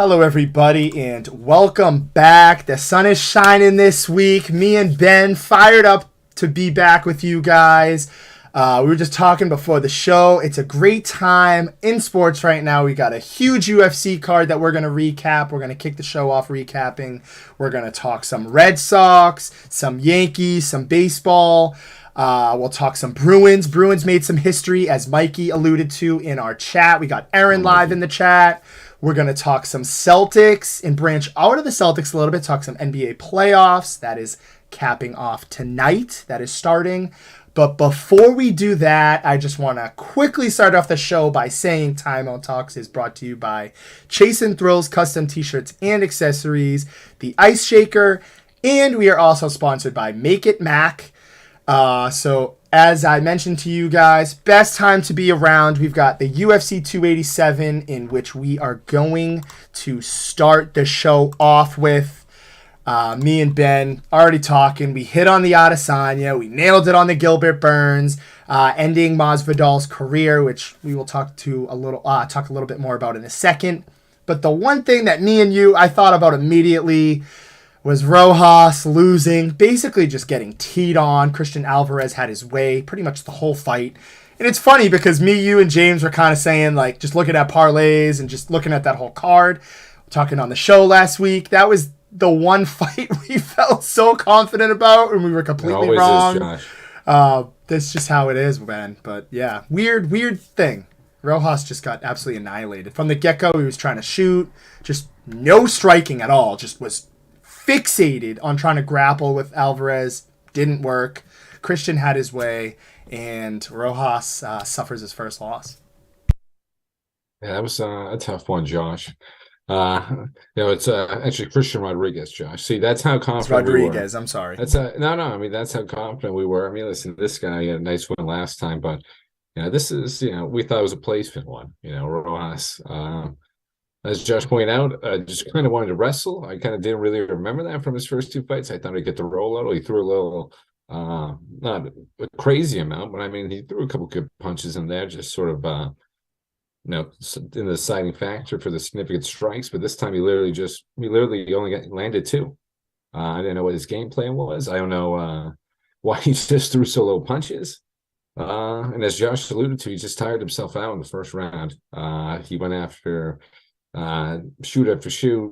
Hello, everybody, and welcome back. The sun is shining this week. Me and Ben fired up to be back with you guys. We were just talking before the show. It's a great time in sports right now. We got a huge UFC card that we're going to recap. We're going to kick the show off recapping. We're going to talk some Red Sox, some Yankees, some baseball. We'll talk some Bruins. Bruins made some history, as Mikey alluded to in our chat. We got Aaron live in the chat. We're going to talk some Celtics and branch out of the Celtics a little bit, talk some NBA playoffs. That is capping off tonight. That is starting. But before we do that, I just want to quickly start off the show by saying Timeout Talks is brought to you by Chasing Thrills custom t-shirts and accessories, the Ice Shaker, and we are also sponsored by Make It Mac. So as I mentioned to you guys, best time to be around. We've got the UFC 287 in which we are going to start the show off with. Me and Ben already talking. We hit on the Adesanya. We nailed it on the Gilbert Burns, ending Masvidal's career, which we will talk a little bit more about in a second. But the one thing that me and you, I thought about immediately was Rojas losing, basically just getting teed on. Christian Alvarez had his way pretty much the whole fight. And it's funny because me, you, and James were kind of saying, like, just looking at parlays and just looking at that whole card. Talking on the show last week, that was the one fight we felt so confident about, and we were completely wrong. That's just how it is, man. But yeah, weird thing. Rojas just got absolutely annihilated. From the get-go, he was trying to shoot, just no striking at all, just was fixated on trying to grapple with Alvarez. Didn't work. Christian had his way, and Rojas suffers his first loss. Yeah, that was a tough one, Josh. It's actually Christian Rodriguez, Josh. See, that's how confident Rodriguez, we were. I'm sorry. That's I mean, that's how confident we were. I mean, listen, this guy had a nice win last time, but this is, we thought it was a placement one. Rojas. As Josh pointed out, just kind of wanted to wrestle. I kind of didn't really remember that from his first two fights. I thought he'd get the roll out. He threw a little, not a crazy amount, but I mean, he threw a couple good punches in there, just sort of, in the deciding factor for the significant strikes. But this time, he literally only landed two. I didn't know what his game plan was. I don't know why he just threw so low punches. And as Josh alluded to, he just tired himself out in the first round. He went after shoot after shoot.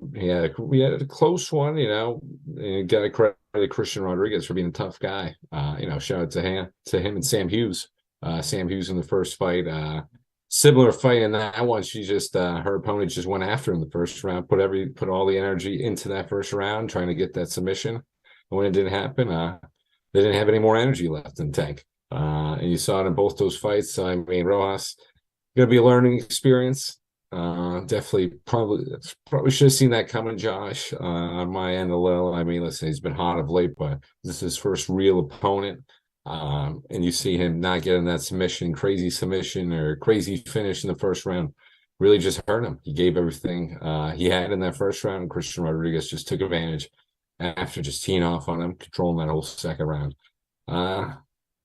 We had a close one, and got to credit Christian Rodriguez for being a tough guy. Shout out to him and Sam Hughes. Sam Hughes in the first fight, similar fight in that one. She just her opponent just went after him in the first round, put all the energy into that first round, trying to get that submission. And when it didn't happen, they didn't have any more energy left in the tank. And you saw it in both those fights. So, I mean, Rojas gonna be a learning experience. Definitely probably should have seen that coming, Josh, on my end a little. I mean, listen, he's been hot of late, but this is his first real opponent. And you see him not getting that crazy submission or crazy finish in the first round, really just hurt him. He gave everything he had in that first round, and Christian Rodriguez just took advantage after just teeing off on him, controlling that whole second round.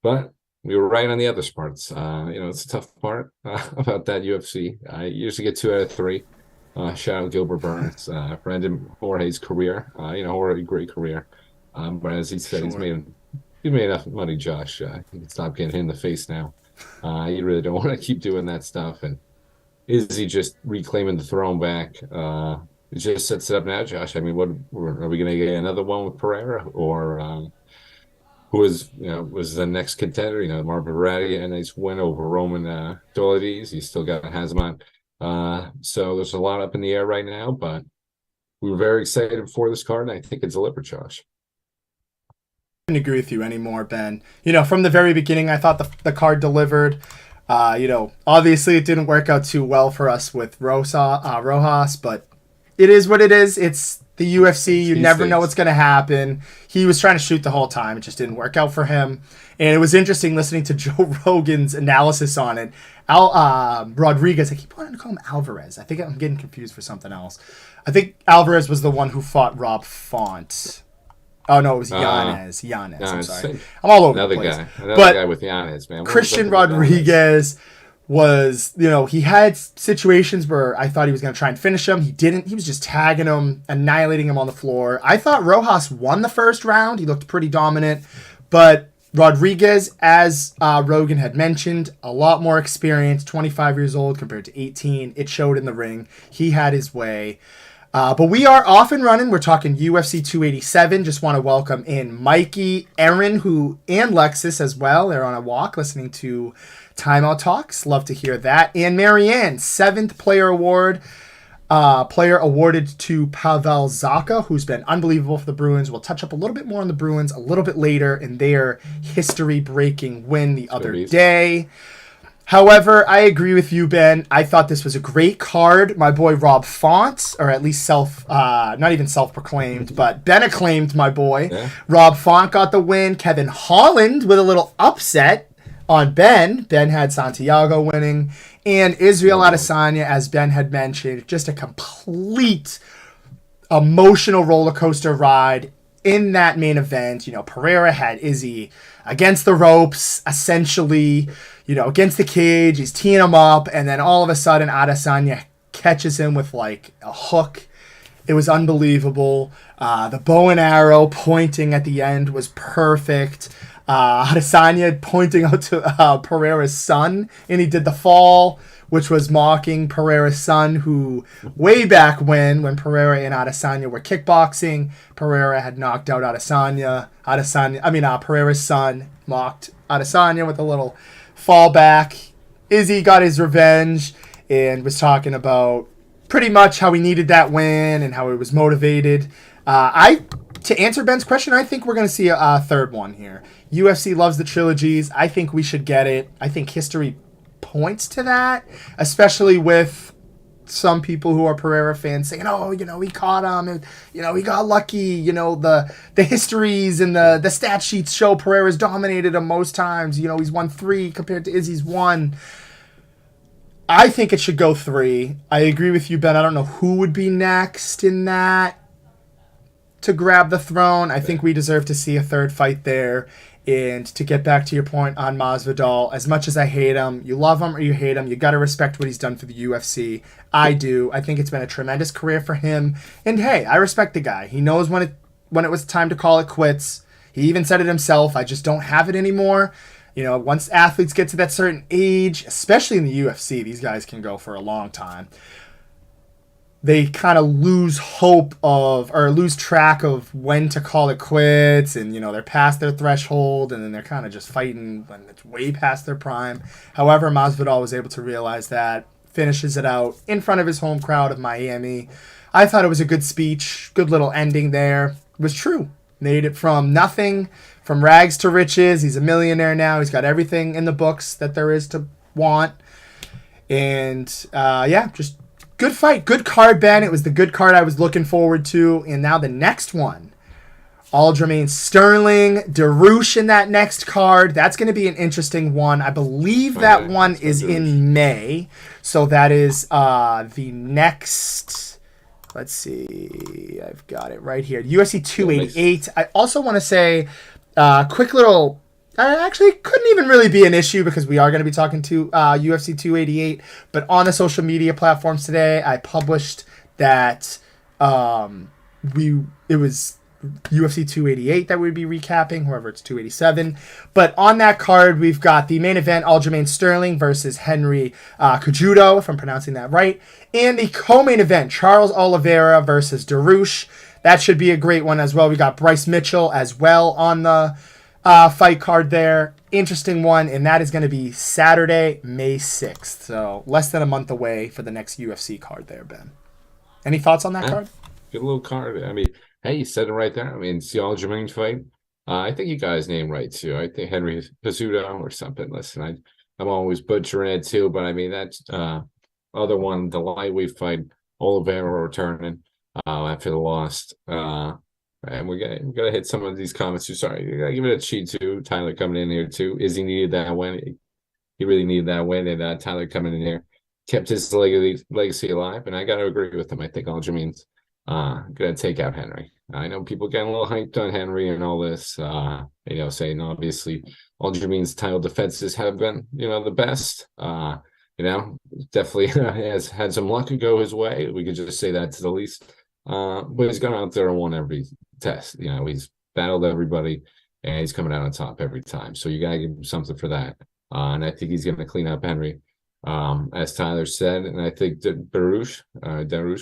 But we were right on the other parts. It's a tough part about that UFC. I usually get 2 out of 3. Shout out Gilbert Burns for ending Jorge's career. Jorge, great career. But as he said, sure. He's made enough money, Josh. He can stop getting hit in the face now. You really don't want to keep doing that stuff. And is he just reclaiming the throne back? It just sets it up now, Josh. I mean, what are we going to get another one with Pereira, or who was the next contender? Marvin Verratti, and nice win over Roman Dolidis. He's still got Hazmat. So there's a lot up in the air right now, but we were very excited for this card, and I think it's delivered, Josh. I couldn't agree with you anymore, Ben. From the very beginning, I thought the card delivered. Obviously it didn't work out too well for us with Rojas, but it is what it is. It's the UFC. You never know what's going to happen. He was trying to shoot the whole time. It just didn't work out for him. And it was interesting listening to Joe Rogan's analysis on it. Rodriguez, I keep wanting to call him Alvarez. I think I'm getting confused for something else. I think Alvarez was the one who fought Rob Font. Oh, no, it was Yanez. I'm sorry. I'm all over the place. Another guy with Yanez, man. Christian Rodriguez was, he had situations where I thought he was going to try and finish him. He didn't. He was just tagging him, annihilating him on the floor. I thought Rojas won the first round. He looked pretty dominant. But Rodriguez, as Rogan had mentioned, a lot more experience, 25 years old compared to 18. It showed in the ring. He had his way. But we are off and running. We're talking UFC 287. Just want to welcome in Mikey, Aaron, and Lexus as well. They're on a walk listening to Timeout Talks. Love to hear that. And Marianne, 7th player award. Player awarded to Pavel Zacha, who's been unbelievable for the Bruins. We'll touch up a little bit more on the Bruins a little bit later in their history-breaking win the other day. However, I agree with you, Ben. I thought this was a great card. My boy Rob Font, or at least not even self-proclaimed, but Ben acclaimed my boy. Yeah. Rob Font got the win. Kevin Holland with a little upset on Ben. Ben had Santiago winning. And Israel Adesanya, as Ben had mentioned, just a complete emotional roller coaster ride in that main event. Pereira had Izzy against the ropes, essentially, against the cage. He's teeing him up, and then all of a sudden, Adesanya catches him with, like, a hook. It was unbelievable. The bow and arrow pointing at the end was perfect. Adesanya pointing out to Pereira's son, and he did the fall, which was mocking Pereira's son, who way back when Pereira and Adesanya were kickboxing, Pereira had knocked out Adesanya. Pereira's son mocked Adesanya with a little fall back. Izzy got his revenge and was talking about pretty much how he needed that win and how he was motivated. To answer Ben's question, I think we're going to see a third one here. UFC loves the trilogies. I think we should get it. I think history points to that, especially with some people who are Pereira fans saying, oh, he caught him, and, he got lucky. The histories and the stat sheets show Pereira's dominated him most times. He's won 3 compared to Izzy's 1. I think it should go 3. I agree with you, Ben. I don't know who would be next in that to grab the throne. I think we deserve to see a third fight there. And to get back to your point on Masvidal, as much as I hate him, you love him or you hate him, you got to respect what he's done for the UFC. I do. I think it's been a tremendous career for him. And hey, I respect the guy. He knows when it was time to call it quits. He even said it himself. I just don't have it anymore. Once athletes get to that certain age, especially in the UFC, these guys can go for a long time. They kind of lose lose track of when to call it quits, and they're past their threshold, and then they're kind of just fighting when it's way past their prime. However, Masvidal was able to realize that, finishes it out in front of his home crowd of Miami. I thought it was a good speech, good little ending there. It was true. Made it from nothing, from rags to riches. He's a millionaire now. He's got everything in the books that there is to want. And just good fight, good card, Ben. It was the good card I was looking forward to. And now the next one, Aljamain Sterling, Darush in that next card. That's going to be an interesting one. I believe that one is in May. So that is the next, let's see, I've got it right here. UFC 288. I also want to say, quick little, actually couldn't even really be an issue because we are going to be talking to UFC 288. But on the social media platforms today, I published that it was UFC 288 that we'd be recapping, however it's 287. But on that card, we've got the main event, Aljamain Sterling versus Henry Cejudo, if I'm pronouncing that right. And the co-main event, Charles Oliveira versus Darush. That should be a great one as well. We got Bryce Mitchell as well on the fight card there. Interesting one, and that is going to be Saturday, May 6th. So less than a month away for the next UFC card there, Ben. Any thoughts on that card? Good little card. I mean, hey, you said it right there. I mean, it's the Aljamain fight. I think you got his name right, too. I think Henry Cejudo or something. Listen, I'm always butchering it, too. But, I mean, that's other one, the lightweight fight, Oliveira returning after the loss. And we're gonna hit some of these comments too. Sorry, you gotta give it a cheat too. Tyler coming in here too. Izzy needed that win. He really needed that win, and Tyler coming in here kept his legacy alive. And I gotta agree with him. I think Aljamain's gonna take out Henry. I know people getting a little hyped on Henry and all this. Saying obviously Aljamain's title defenses have been the best. definitely has had some luck go his way. We could just say that to the least. But he's gone out there and won every test. He's battled everybody, and he's coming out on top every time. So you gotta give him something for that. And I think he's going to clean up Henry, as Tyler said. And I think that Darush,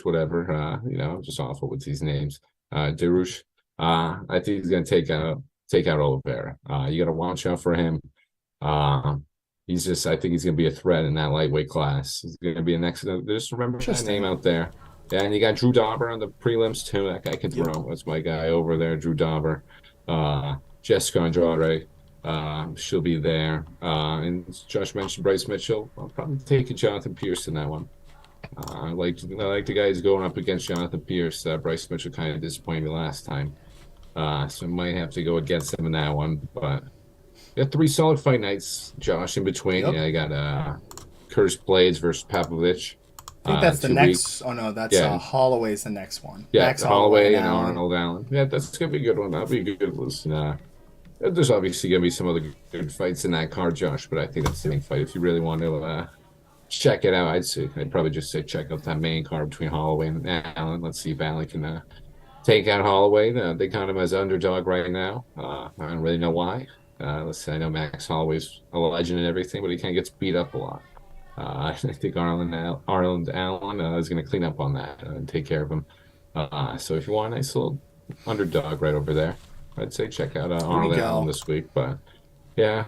whatever, just awful with these names. Darush, I think he's going to take out Oliveira. You got to watch out for him. I think he's going to be a threat in that lightweight class. He's going to be an excellent. Just remember that name out there. Yeah, and you got Drew Dauber on the prelims too. That guy can throw. That's my guy over there, Drew Dauber. Jessica Andrade. She'll be there. And Josh mentioned Bryce Mitchell. I'll probably take a Jonathan Pierce in that one. I like the guys going up against Jonathan Pierce. Bryce Mitchell kind of disappointed me last time. So I might have to go against him in that one. But got 3 solid fight nights, Josh, in between. Yep. Yeah, I got Curtis Blades versus Pavlovich. I think that's the next. Oh no, that's Holloway's the next one. Yeah, Max Holloway and Arnold Allen. Yeah, that's gonna be a good one. That'll be a good listen. There's obviously gonna be some other good fights in that card, Josh, but I think that's the main fight. If you really want to check it out, I'd probably just say check out that main card between Holloway and Allen. Let's see if Allen can take out Holloway. They count him as an underdog right now. I don't really know why. Listen, I know Max Holloway's a legend and everything, but he kind of gets beat up a lot. I think Arnold Allen is going to clean up on that and take care of him. So if you want a nice little underdog right over there, I'd say check out Arnold Allen this week. But yeah,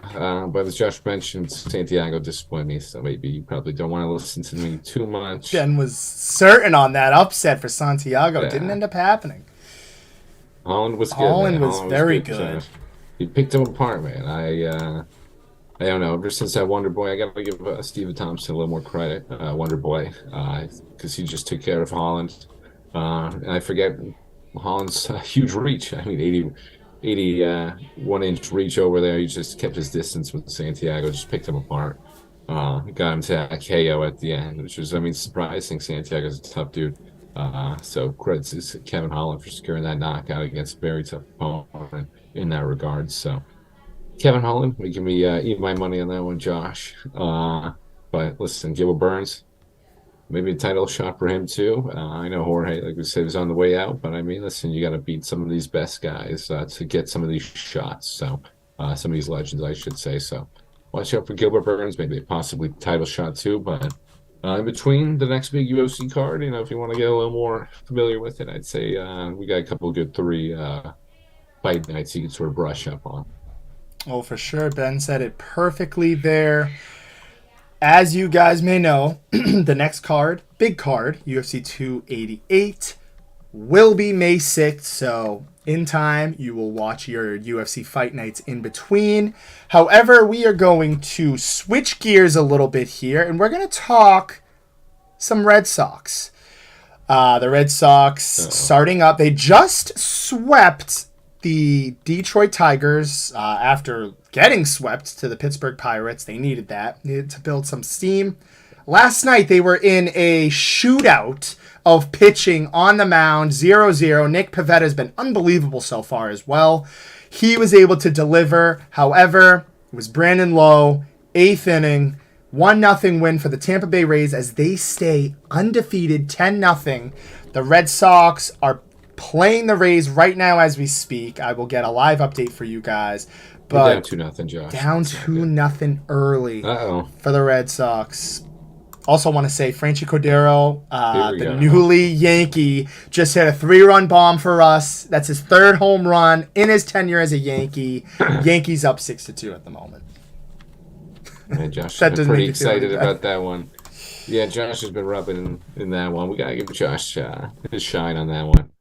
but as Josh mentioned, Santiago disappointed me, so maybe you probably don't want to listen to me too much. Ben was certain on that upset for Santiago. Yeah. Didn't end up happening. Holland was good. Holland was very good. He picked him apart, man. I don't know. Ever since that Wonder Boy, I got to give Stephen Thompson a little more credit. Wonder Boy, because he just took care of Holland. And I forget Holland's huge reach. I mean, 81-inch reach over there. He just kept his distance with Santiago. Just picked him apart. Got him to a KO at the end, which was, surprising. Santiago's a tough dude. So credits to Kevin Holland for securing that knockout against a very tough opponent in that regard. So Kevin Holland, making me eat my money on that one, Josh. But listen, Gilbert Burns, maybe a title shot for him too. I know Jorge, like we said, is on the way out, but listen, you got to beat some of these best guys to get some of these shots. So some of these legends, I should say. So watch out for Gilbert Burns, maybe possibly title shot too. But in between the next big UFC card, if you want to get a little more familiar with it, I'd say we got a couple of good 3 fight nights you can sort of brush up on. Oh, for sure. Ben said it perfectly there. As you guys may know, the next card, big card, UFC 288, will be May 6th. So in time, you will watch your UFC fight nights in between. However, we are going to switch gears a little bit here, and we're going to talk some Red Sox. The Red Sox starting up. They just swept the Detroit Tigers after getting swept to the Pittsburgh Pirates. They needed that. Needed to build some steam. Last night, they were in a shootout of pitching on the mound, 0-0. Nick Pivetta has been unbelievable so far as well. He was able to deliver. However, it was Brandon Lowe, 8th inning, 1-0 win for the Tampa Bay Rays as they stay undefeated, 10-0. The Red Sox are playing the Rays right now as we speak. I will get a live update for you guys. But down 2-0, Josh. Down 2-0 early for the Red Sox. Also want to say Franchi Cordero, the newly Yankee, just hit a 3-run bomb for us. That's his 3rd home run in his tenure as a Yankee. Yankees up 6-2 at the moment. Yeah, Josh, I'm pretty excited about that one. Yeah, Josh has been rubbing in that one. We got to give Josh his shine on that one.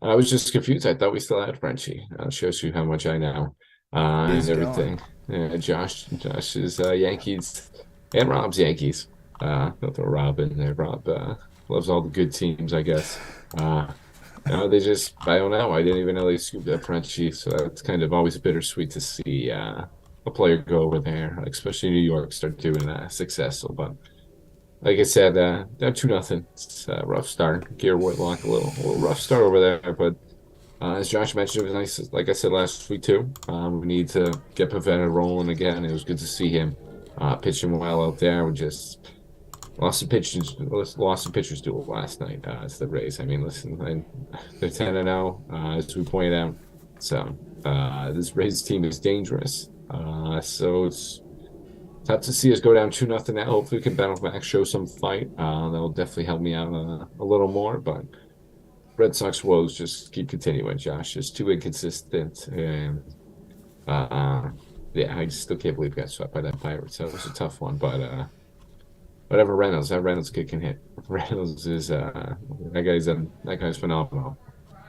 I was just confused. I thought we still had Frenchie. Shows you how much I know and everything. Yeah, Josh's Yankees and Rob's Yankees. I'll throw Rob in there. Rob loves all the good teams, I guess. They just, I don't know. I didn't even know they scooped up Frenchie, so it's kind of always bittersweet to see a player go over there, especially New York, start doing successful. But like I said, down 2-0. It's a rough start. Garrett Whitlock, a little rough start over there. But as Josh mentioned, it was nice, like I said last week too. We need to get Pivetta rolling again. It was good to see him pitching well out there. We just Lost some pitchers duel last night. It's the Rays. I mean, listen, they're 10-0, as we pointed out. So this Rays team is dangerous. So it's tough to see us go down 2-0 now. Hopefully, we can battle back, show some fight. That'll definitely help me out a little more. But Red Sox woes just keep continuing. Josh, just too inconsistent, and yeah, I still can't believe we got swept by that Pirates. That was a tough one, but whatever Reynolds, that Reynolds kid can hit. Reynolds is that guy's phenomenal.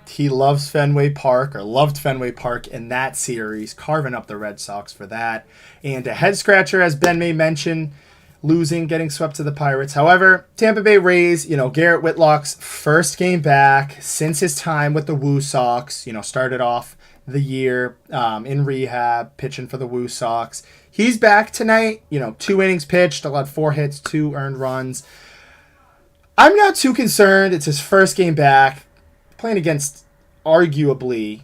He loves Fenway Park, or loved Fenway Park in that series, carving up the Red Sox for that. And a head scratcher, as Ben may mention, losing, getting swept to the Pirates. However, Tampa Bay Rays, Garrett Whitlock's first game back since his time with the Woo Sox, started off the year in rehab, pitching for the Woo Sox. He's back tonight, 2 innings pitched, allowed 4 hits, 2 earned runs. I'm not too concerned. It's his first game back, playing against arguably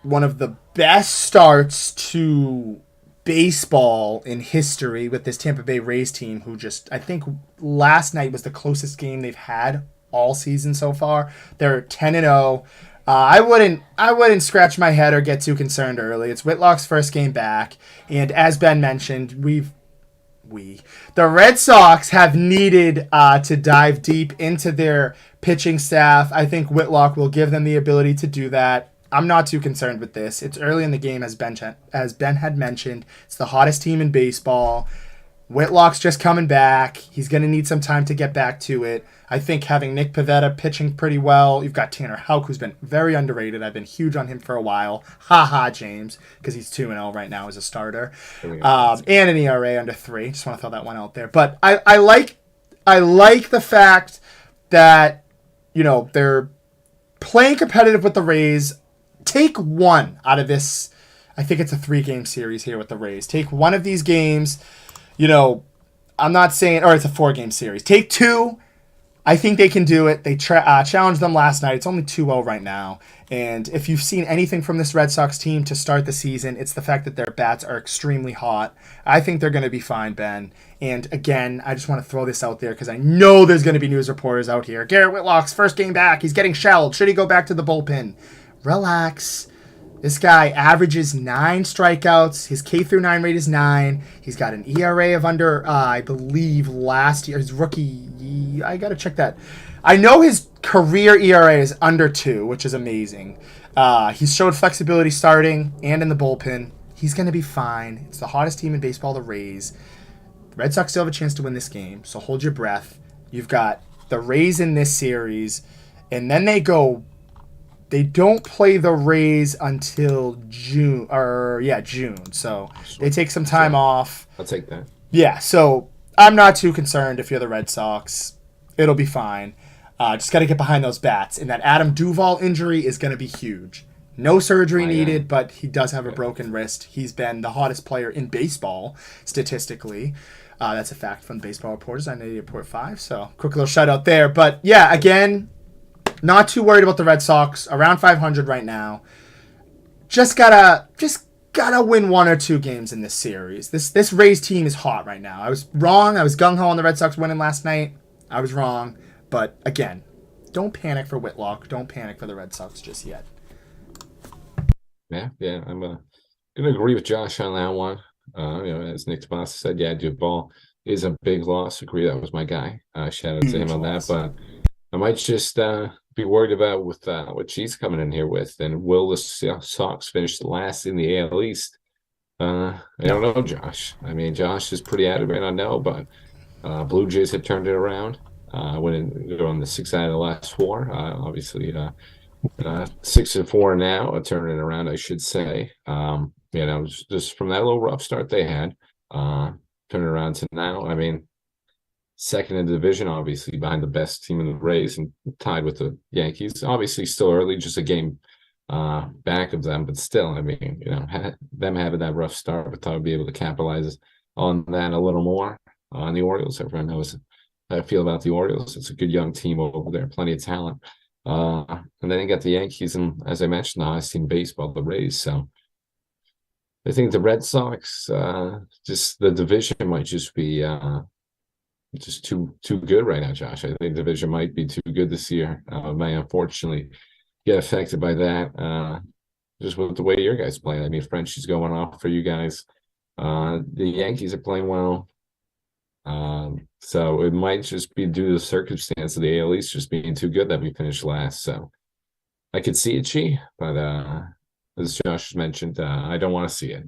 one of the best starts to baseball in history with this Tampa Bay Rays team, who just, I think last night was the closest game they've had all season so far. They're 10-0. I wouldn't scratch my head or get too concerned early. It's Whitlock's first game back, and as Ben mentioned, the Red Sox have needed to dive deep into their pitching staff. I think Whitlock will give them the ability to do that. I'm not too concerned with this. It's early in the game, as Ben had mentioned. It's the hottest team in baseball. Whitlock's just coming back. He's going to need some time to get back to it. I think having Nick Pivetta pitching pretty well. You've got Tanner Houck, who's been very underrated. I've been huge on him for a while. Ha ha, James, because he's 2-0 right now as a starter. And an ERA under 3. Just want to throw that one out there. But I like the fact that, they're playing competitive with the Rays. Take one out of this. I think it's a 3-game series here with the Rays. Take one of these games. I'm not saying, or it's a 4-game series. Take 2. I think they can do it. They challenged them last night. It's only 2-0 right now. And if you've seen anything from this Red Sox team to start the season, it's the fact that their bats are extremely hot. I think they're going to be fine, Ben. And again, I just want to throw this out there because I know there's going to be news reporters out here. Garrett Whitlock's first game back. He's getting shelled. Should he go back to the bullpen? Relax. This guy averages 9 strikeouts. His K through 9 rate is 9. He's got an ERA of under, I believe, last year. His rookie, I got to check that. I know his career ERA is under 2, which is amazing. He's showed flexibility starting and in the bullpen. He's going to be fine. It's the hottest team in baseball, the Rays. The Red Sox still have a chance to win this game, so hold your breath. You've got the Rays in this series, and then they don't play the Rays until June. So they take some time off. I'll take that. Yeah, so I'm not too concerned if you're the Red Sox. It'll be fine. Just got to get behind those bats. And that Adam Duvall injury is going to be huge. No surgery needed, but he does have a broken wrist. He's been the hottest player in baseball, statistically. That's a fact from Baseball Reporters on 88.5. So quick little shout out there. But yeah, again, not too worried about the Red Sox. Around 500 right now. Just gotta win 1 or 2 games in this series. This Rays team is hot right now. I was wrong. I was gung-ho on the Red Sox winning last night. I was wrong. But again, don't panic for Whitlock. Don't panic for the Red Sox just yet. Yeah, I'm gonna agree with Josh on that one. As Nick Tabasa said, yeah, Duvall is a big loss. Agree, that was my guy. Shout out to him on that. But I might just be worried about with what she's coming in here with, and will the Sox finish last in the AL East? I don't know, Josh. I mean, Josh is pretty adamant on no, but Blue Jays have turned it around. They're on the 6 out of the last 4. Obviously, 6-4 now, turning it around, I should say. Just from that little rough start they had, turning around to now. I mean, second in the division, obviously behind the best team in the Rays and tied with the Yankees. Obviously, still early, just a game back of them, but still, I mean, them having that rough start, but thought I'd be able to capitalize on that a little more. On the Orioles, everyone knows how I feel about the Orioles. It's a good young team over there, plenty of talent. And then you got the Yankees, and as I mentioned, the highest team in baseball, the Rays. So I think the Red Sox, just the division might just be just too good right now, Josh. I think the division might be too good this year. May unfortunately get affected by that. Just with the way your guys play. I mean, Frenchie's going off for you guys. The Yankees are playing well. So it might just be due to the circumstance of the AL East just being too good that we finished last. So I could see it, Chi, but as Josh mentioned, I don't want to see it.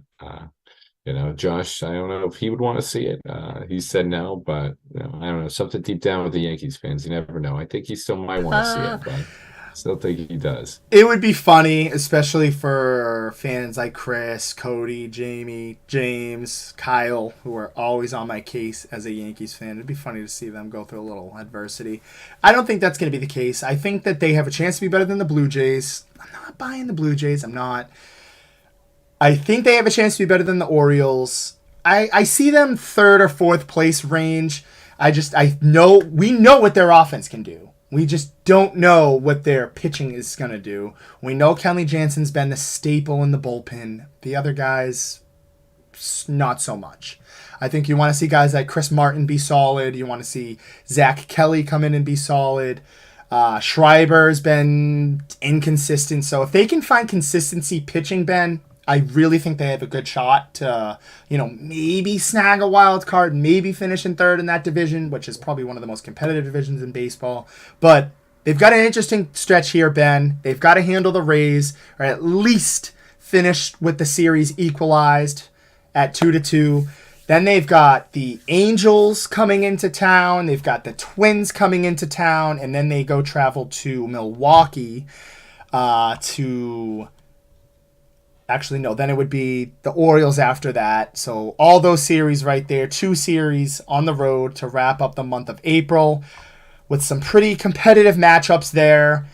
Josh, I don't know if he would want to see it. He said no, but I don't know. Something deep down with the Yankees fans, you never know. I think he still might want to see Uh, it, but still think he does. it would be funny, especially for fans like Chris, Cody, Jamie, James, Kyle, who are always on my case as a Yankees fan. It'd be funny to see them go through a little adversity. I don't think that's going to be the case. I think that they have a chance to be better than the Blue Jays. I'm not buying the Blue Jays. I'm not. I think they have a chance to be better than the Orioles. I see them third or fourth place range. I know we know what their offense can do. We just don't know what their pitching is gonna do. We know Kenley Jansen's been the staple in the bullpen. The other guys, not so much. I think you want to see guys like Chris Martin be solid. You want to see Zach Kelly come in and be solid. Schreiber's been inconsistent. So if they can find consistency pitching, Ben, I really think they have a good shot to, maybe snag a wild card, maybe finish in third in that division, which is probably one of the most competitive divisions in baseball. But they've got an interesting stretch here, Ben. They've got to handle the Rays, or at least finish with the series equalized at 2-2. Then they've got the Angels coming into town. They've got the Twins coming into town. And then they go travel to Milwaukee to... Actually, no. Then it would be the Orioles after that. So all those series right there. 2 series on the road to wrap up the month of April with some pretty competitive matchups there.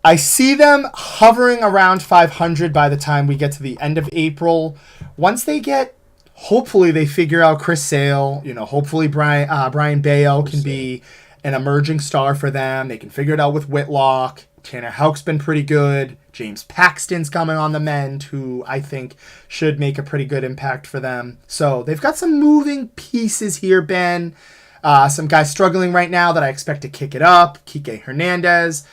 I see them hovering around 500 by the time we get to the end of April. Once they get... Hopefully they figure out Chris Sale. Hopefully Brian Bayo can be an emerging star for them. They can figure it out with Whitlock. Tanner Houck's been pretty good. James Paxton's coming on the mend, who I think should make a pretty good impact for them. So they've got some moving pieces here, Ben. Some guys struggling right now that I expect to kick it up. Kike Hernandez,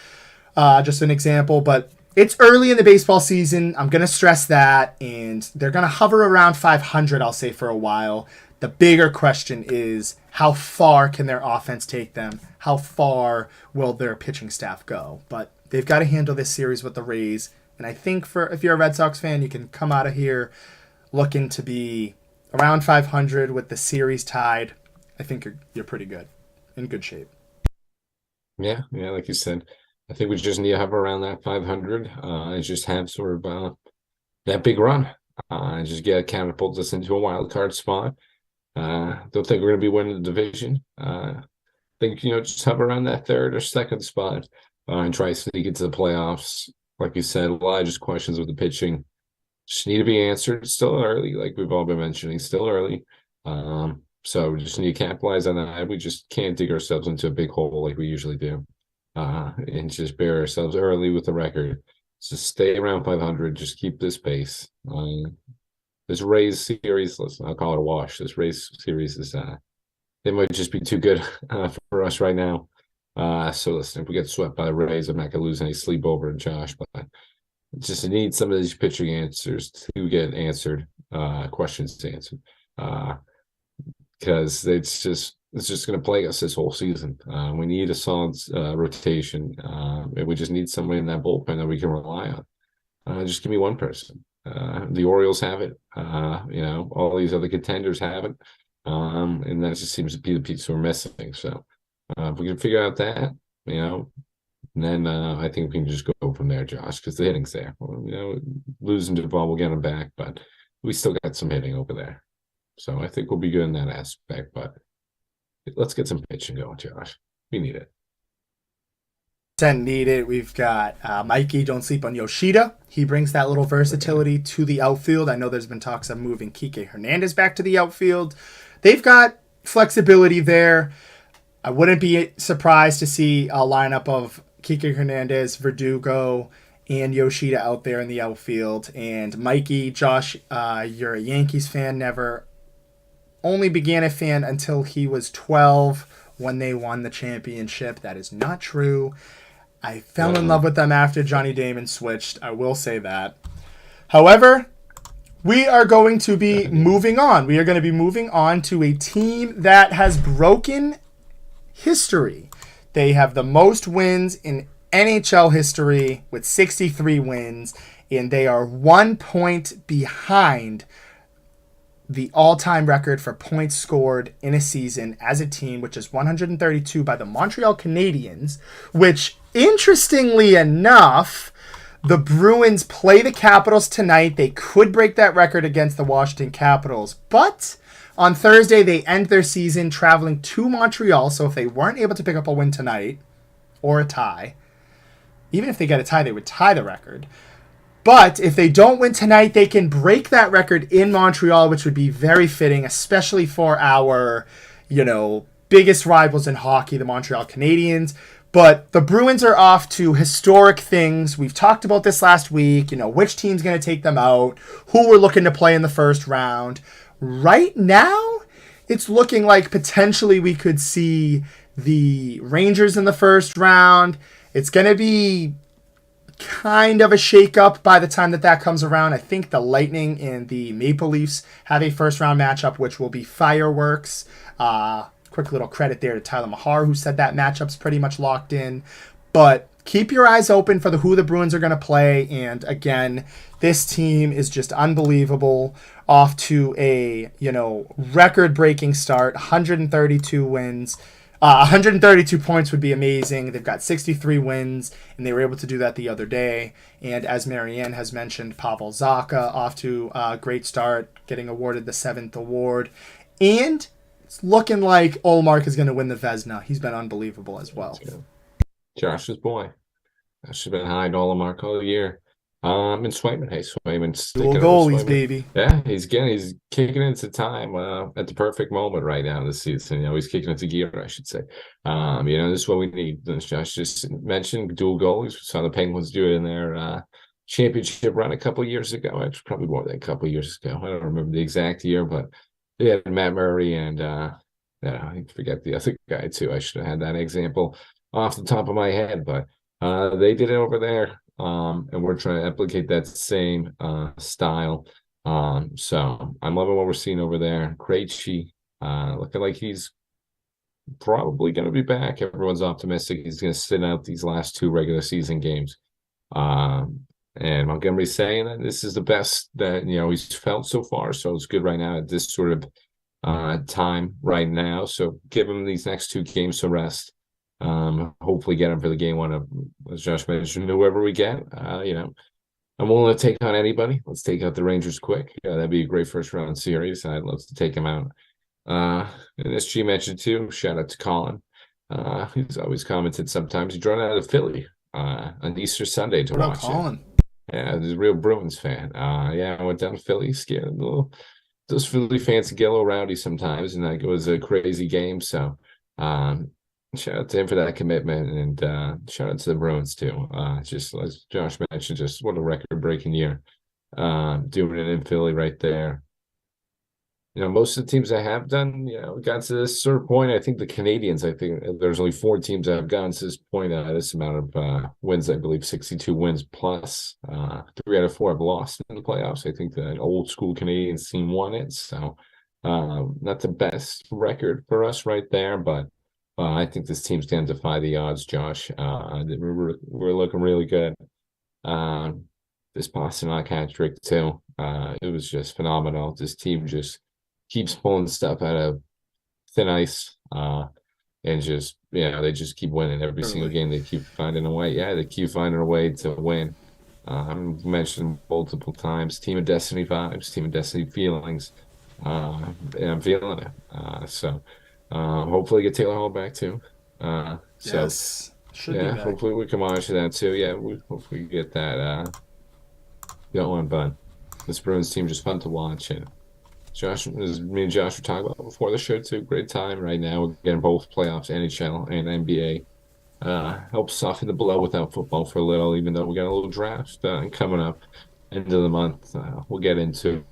just an example. But it's early in the baseball season. I'm going to stress that. And they're going to hover around 500, I'll say, for a while. The bigger question is, how far can their offense take them? How far will their pitching staff go? But they've got to handle this series with the Rays. And I think if you're a Red Sox fan, you can come out of here looking to be around 500 with the series tied. I think you're pretty good, in good shape. Yeah, like you said, I think we just need to have around that 500 and just have sort of that big run and just catapult us into a wild card spot. Don't think we're going to be winning the division. Think, just have around that third or second spot and try to sneak into the playoffs. Like you said, a lot of just questions with the pitching just need to be answered. It's still early, like we've all been mentioning, still early. So we just need to capitalize on that. We just can't dig ourselves into a big hole like we usually do and just bury ourselves early with the record. Just stay around 500. Just keep this pace. This Rays series, listen, I'll call it a wash. This Rays series is they might just be too good for us right now. So listen, if we get swept by the Rays, I'm not gonna lose any sleep over it, Josh. But just need some of these pitching answers to get answered, questions to answer, because it's just gonna plague us this whole season. We need a solid rotation, and we just need somebody in that bullpen that we can rely on. Just give me one person. The Orioles have it. All these other contenders have it. And that just seems to be the piece we're missing. So if we can figure out that, then I think we can just go from there, Josh, because the hitting's there. Losing Duvall will get him back, but we still got some hitting over there. So I think we'll be good in that aspect. But let's get some pitching going, Josh. We need it. Needed. We've got Mikey. Don't sleep on Yoshida. He brings that little versatility to the outfield. I know there's been talks of moving Kike Hernandez back to the outfield. They've got flexibility there. I wouldn't be surprised to see a lineup of Kike Hernandez, Verdugo, and Yoshida out there in the outfield. And Mikey, Josh, you're a Yankees fan, never only began a fan until he was 12 when they won the championship. That is not true. I fell in love with them after Johnny Damon switched. I will say that. However, we are going to be moving on. We are going to be moving on to a team that has broken history. They have the most wins in NHL history with 63 wins, and they are 1 point behind the all-time record for points scored in a season as a team, which is 132 by the Montreal Canadiens, which, interestingly enough, the Bruins play the Capitals tonight. They could break that record against the Washington Capitals, but on Thursday they end their season traveling to Montreal, so if they weren't able to pick up a win tonight, or a tie, even if they get a tie, they would tie the record. But if they don't win tonight, they can break that record in Montreal, which would be very fitting, especially for our, biggest rivals in hockey, the Montreal Canadiens. But the Bruins are off to historic things. We've talked about this last week, which team's going to take them out, who we're looking to play in the first round. Right now, it's looking like potentially we could see the Rangers in the first round. It's going to be kind of a shakeup by the time that comes around. I think the Lightning and the Maple Leafs have a first round matchup, which will be fireworks. Quick little credit there to Tyler Mahar, who said that matchup's pretty much locked in. But keep your eyes open for who the Bruins are going to play. And again, this team is just unbelievable. Off to a, record-breaking start, 132 wins. 132 points would be amazing. They've got 63 wins, and they were able to do that the other day. And as Marianne has mentioned, Pavel Zacha off to a great start, getting awarded the 7th award. And it's looking like Olmark is going to win the Vezina. He's been unbelievable as well. Josh's boy. Josh has been high Olmark all year. And Swayman. Hey, Swayman's dual goalies, baby. Yeah, he's kicking into time at the perfect moment right now this season. He's kicking into gear, I should say. This is what we need. As Josh just mentioned, dual goalies. We saw the Penguins do it in their championship run a couple years ago. Actually, probably more than a couple years ago. I don't remember the exact year, but they had Matt Murray and I forget the other guy too. I should have had that example off the top of my head, but they did it over there. And we're trying to replicate that same style. So I'm loving what we're seeing over there. Krejci, looking like he's probably going to be back. Everyone's optimistic he's going to sit out these last 2 regular season games. And Montgomery's saying that this is the best that he's felt so far. So it's good right now at this sort of time right now. So give him these next 2 games to rest. Hopefully get him for the game 1 of, as Josh mentioned, whoever we get. I'm willing to take on anybody. Let's take out the Rangers quick. That'd be a great first round series. I'd love to take him out. And as G mentioned too, shout out to Colin. He's always commented sometimes. He drove out of Philly on Easter Sunday to watch it. Yeah, he's a real Bruins fan. I went down to Philly, scared those Philly fans get a little rowdy sometimes, and it was a crazy game. So shout out to him for that commitment, and shout out to the Bruins too. Just as Josh mentioned, just what a record-breaking year. Doing it in Philly right there. Most of the teams that have done, got to this sort of point. I think the Canadians, there's only 4 teams that have gotten to this point. This amount of wins, I believe 62 wins plus. 3 out of 4 have lost in the playoffs. I think the old school Canadians team won it. So not the best record for us right there, but I think this team's going to defy the odds, Josh. We're looking really good. This Pastrnak hat trick too. It was just phenomenal. This team just keeps pulling stuff out of thin ice, and just they just keep winning every single game. They keep finding a way. Yeah, they keep finding a way to win. I've mentioned multiple times, Team of Destiny vibes, Team of Destiny feelings, and I'm feeling it. So hopefully get Taylor Hall back too. Yes, should be back. Hopefully we can monitor that too. Yeah, we hopefully get that going. But this Bruins team just fun to watch, and Josh, as me and Josh were talking about before the show too, great time right now. We're getting both playoffs, NHL and NBA. Helps soften the blow without football for a little, even though we got a little draft coming up end of the month. We'll get into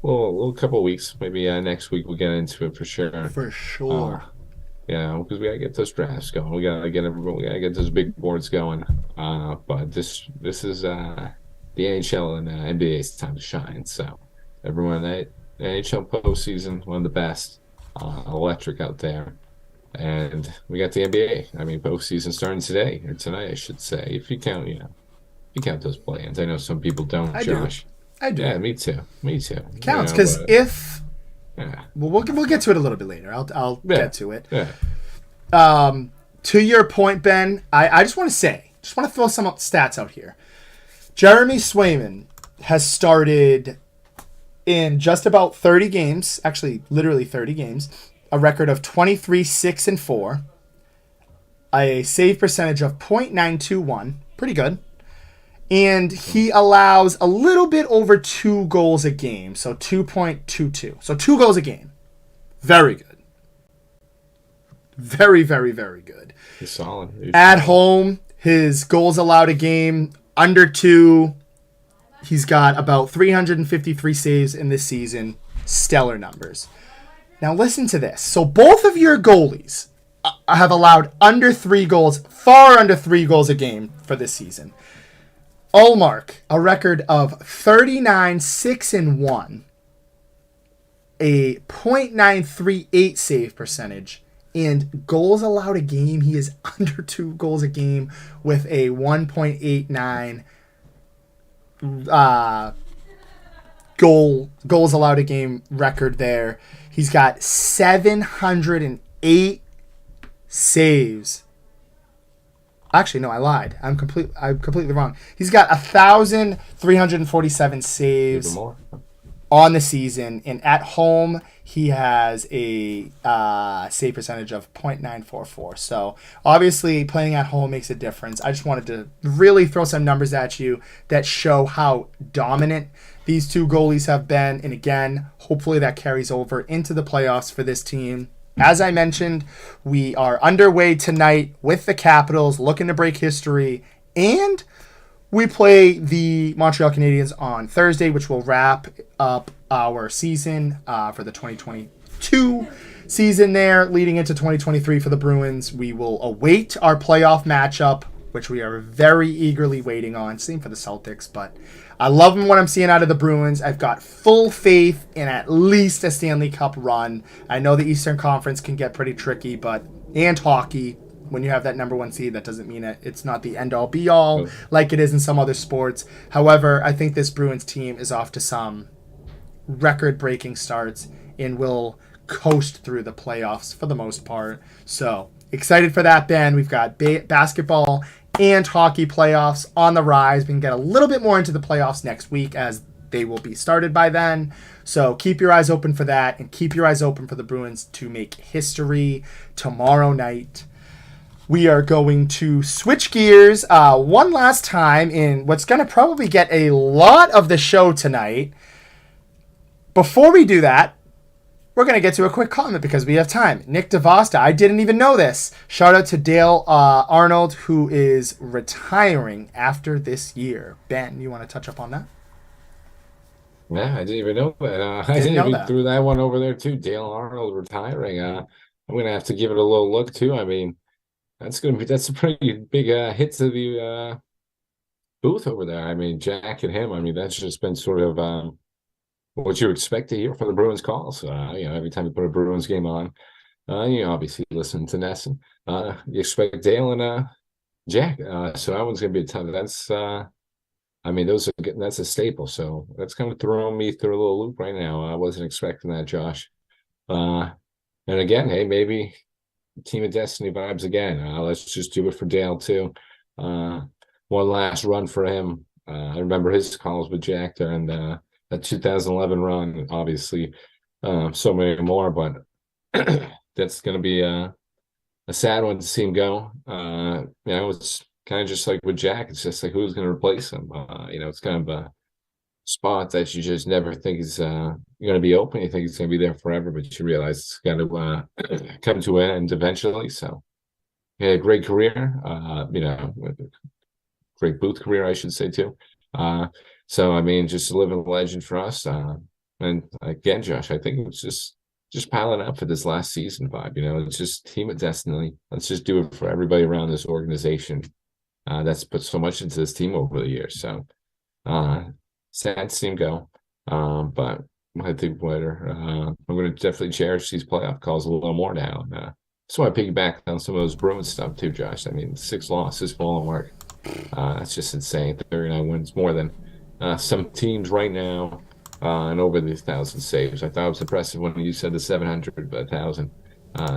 well, a couple of weeks, maybe next week we'll get into it for sure. For Uh, sure. yeah, because we gotta get those drafts going. We gotta get everyone. We gotta get those big boards going. But this is the NHL and NBA's time to shine. So everyone, that NHL postseason, one of the best, electric out there. And we got the NBA. I mean, postseason starting today or tonight, I should say. If you count, if you count those play-ins. I know some people don't, I do. Josh. I do. Yeah, me too. Me too. It counts because But if yeah, we'll get to it a little bit later. I'll yeah, get to it. yeah. To your point, Ben, I just want to throw some stats out here. Jeremy Swayman has started in just about 30 games, actually literally 30 games, a record of 23, 6, and 4, a save percentage of .921, pretty good. And he allows a little bit over 2 goals a game, so 2.22. So 2 goals a game. Very good. Very, very, very good. He's solid. At home, his goals allowed a game under 2. He's got about 353 saves in this season. Stellar numbers. Now listen to this. So both of your goalies have allowed under 3 goals, far under 3 goals a game for this season. Ullmark, a record of 39, 6, and 1, a .938 save percentage, and goals allowed a game, he is under 2 goals a game with a 1.89 goals allowed a game record there. He's got 708 saves. Actually, no, I lied. I'm completely wrong. He's got 1,347 Even saves more. on the season, and at home he has a save percentage of .944. So obviously playing at home makes a difference. I just wanted to really throw some numbers at you that show how dominant these 2 goalies have been, and again, hopefully that carries over into the playoffs for this team. As I mentioned, we are underway tonight with the Capitals, looking to break history, and we play the Montreal Canadiens on Thursday, which will wrap up our season for the 2022 season there, leading into 2023 for the Bruins. We will await our playoff matchup, which we are very eagerly waiting on. Same for the Celtics, but I love what I'm seeing out of the Bruins. I've got full faith in at least a Stanley Cup run. I know the Eastern Conference can get pretty tricky, and hockey, when you have that number 1 seed, that doesn't mean it's not the end-all be-all like it is in some other sports. However, I think this Bruins team is off to some record-breaking starts and will coast through the playoffs for the most part. So excited for that, Ben. We've got basketball and hockey playoffs on the rise. We can get a little bit more into the playoffs next week as they will be started by then. So keep your eyes open for that, and keep your eyes open for the Bruins to make history tomorrow night. We are going to switch gears one last time in what's going to probably get a lot of the show tonight. Before we do that, we're going to get to a quick comment because we have time. Nick DeVosta, I didn't even know this. Shout out to Dale Arnold, who is retiring after this year. Ben, you want to touch up on that? Yeah, I didn't even know that. I didn't even threw that one over there too. Dale Arnold retiring. I'm gonna have to give it a little look too. I mean, that's a pretty big hit to the booth over there. I mean, Jack and him. I mean, that's just been sort of what you expect to hear from the Bruins calls. Every time you put a Bruins game on, obviously listen to Nesson. You expect Dale and Jack. So that one's gonna be a ton. That's I mean, that's a staple. So that's kind of throwing me through a little loop right now. I wasn't expecting that, Josh. And again, hey, maybe Team of Destiny vibes again. Let's just do it for Dale too. One last run for him. I remember his calls with Jack during that 2011 run. Obviously, so many more, but that's going to be a sad one to see him go. It's kind of just like with Jack. It's just like who's going to replace him. It's kind of a spot that you just never think is going to be open. You think it's going to be there forever, but you realize it's going to come to an end eventually. So, yeah, great career. Great booth career, I should say too. So I mean, just a living legend for us. And again, Josh, I think it's just piling up for this last season vibe. It's just team of destiny. Let's just do it for everybody around this organization. That's put so much into this team over the years. So sad to see him go. But I think I'm going to definitely cherish these playoff calls a little more now. And, so I piggyback on some of those Bruins stuff too, Josh. I mean, 6 losses, fallen mark. That's just insane. 39 wins, more than some teams right now, and over the 1,000 saves. I thought it was impressive when you said the 700, but 1,000.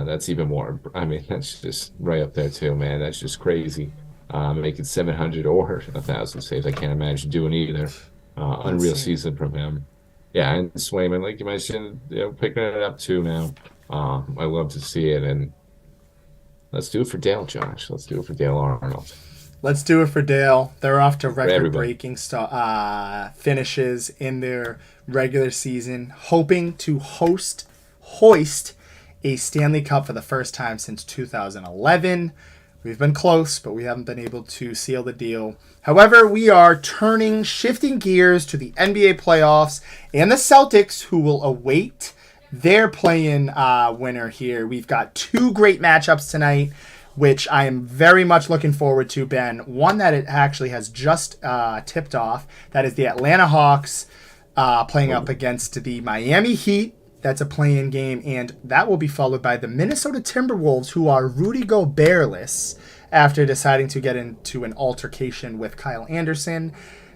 That's even more. I mean, that's just right up there too, man. That's just crazy. Making 700 or 1,000 saves, I can't imagine doing either. Unreal season from him. Yeah, and Swayman, like you mentioned, picking it up too now. I love to see it, and let's do it for Dale, Josh. Let's do it for Dale Arnold. Let's do it for Dale. They're off to everybody. record-breaking finishes in their regular season, hoping to hoist a Stanley Cup for the first time since 2011. We've been close, but we haven't been able to seal the deal. However, we are shifting gears to the NBA playoffs and the Celtics, who will await their play-in winner here. We've got 2 great matchups tonight, which I am very much looking forward to, Ben. One that it actually has just tipped off. That is the Atlanta Hawks playing up against the Miami Heat. That's a play-in game, and that will be followed by the Minnesota Timberwolves, who are Rudy Gobert-less after deciding to get into an altercation with Kyle Anderson.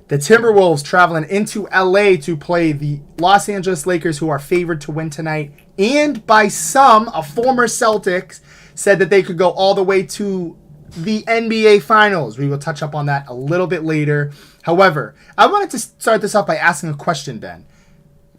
The Timberwolves traveling into LA to play the Los Angeles Lakers, who are favored to win tonight, and by some, a former Celtics said that they could go all the way to the NBA Finals. We will touch up on that a little bit later. However, I wanted to start this off by asking a question, Ben.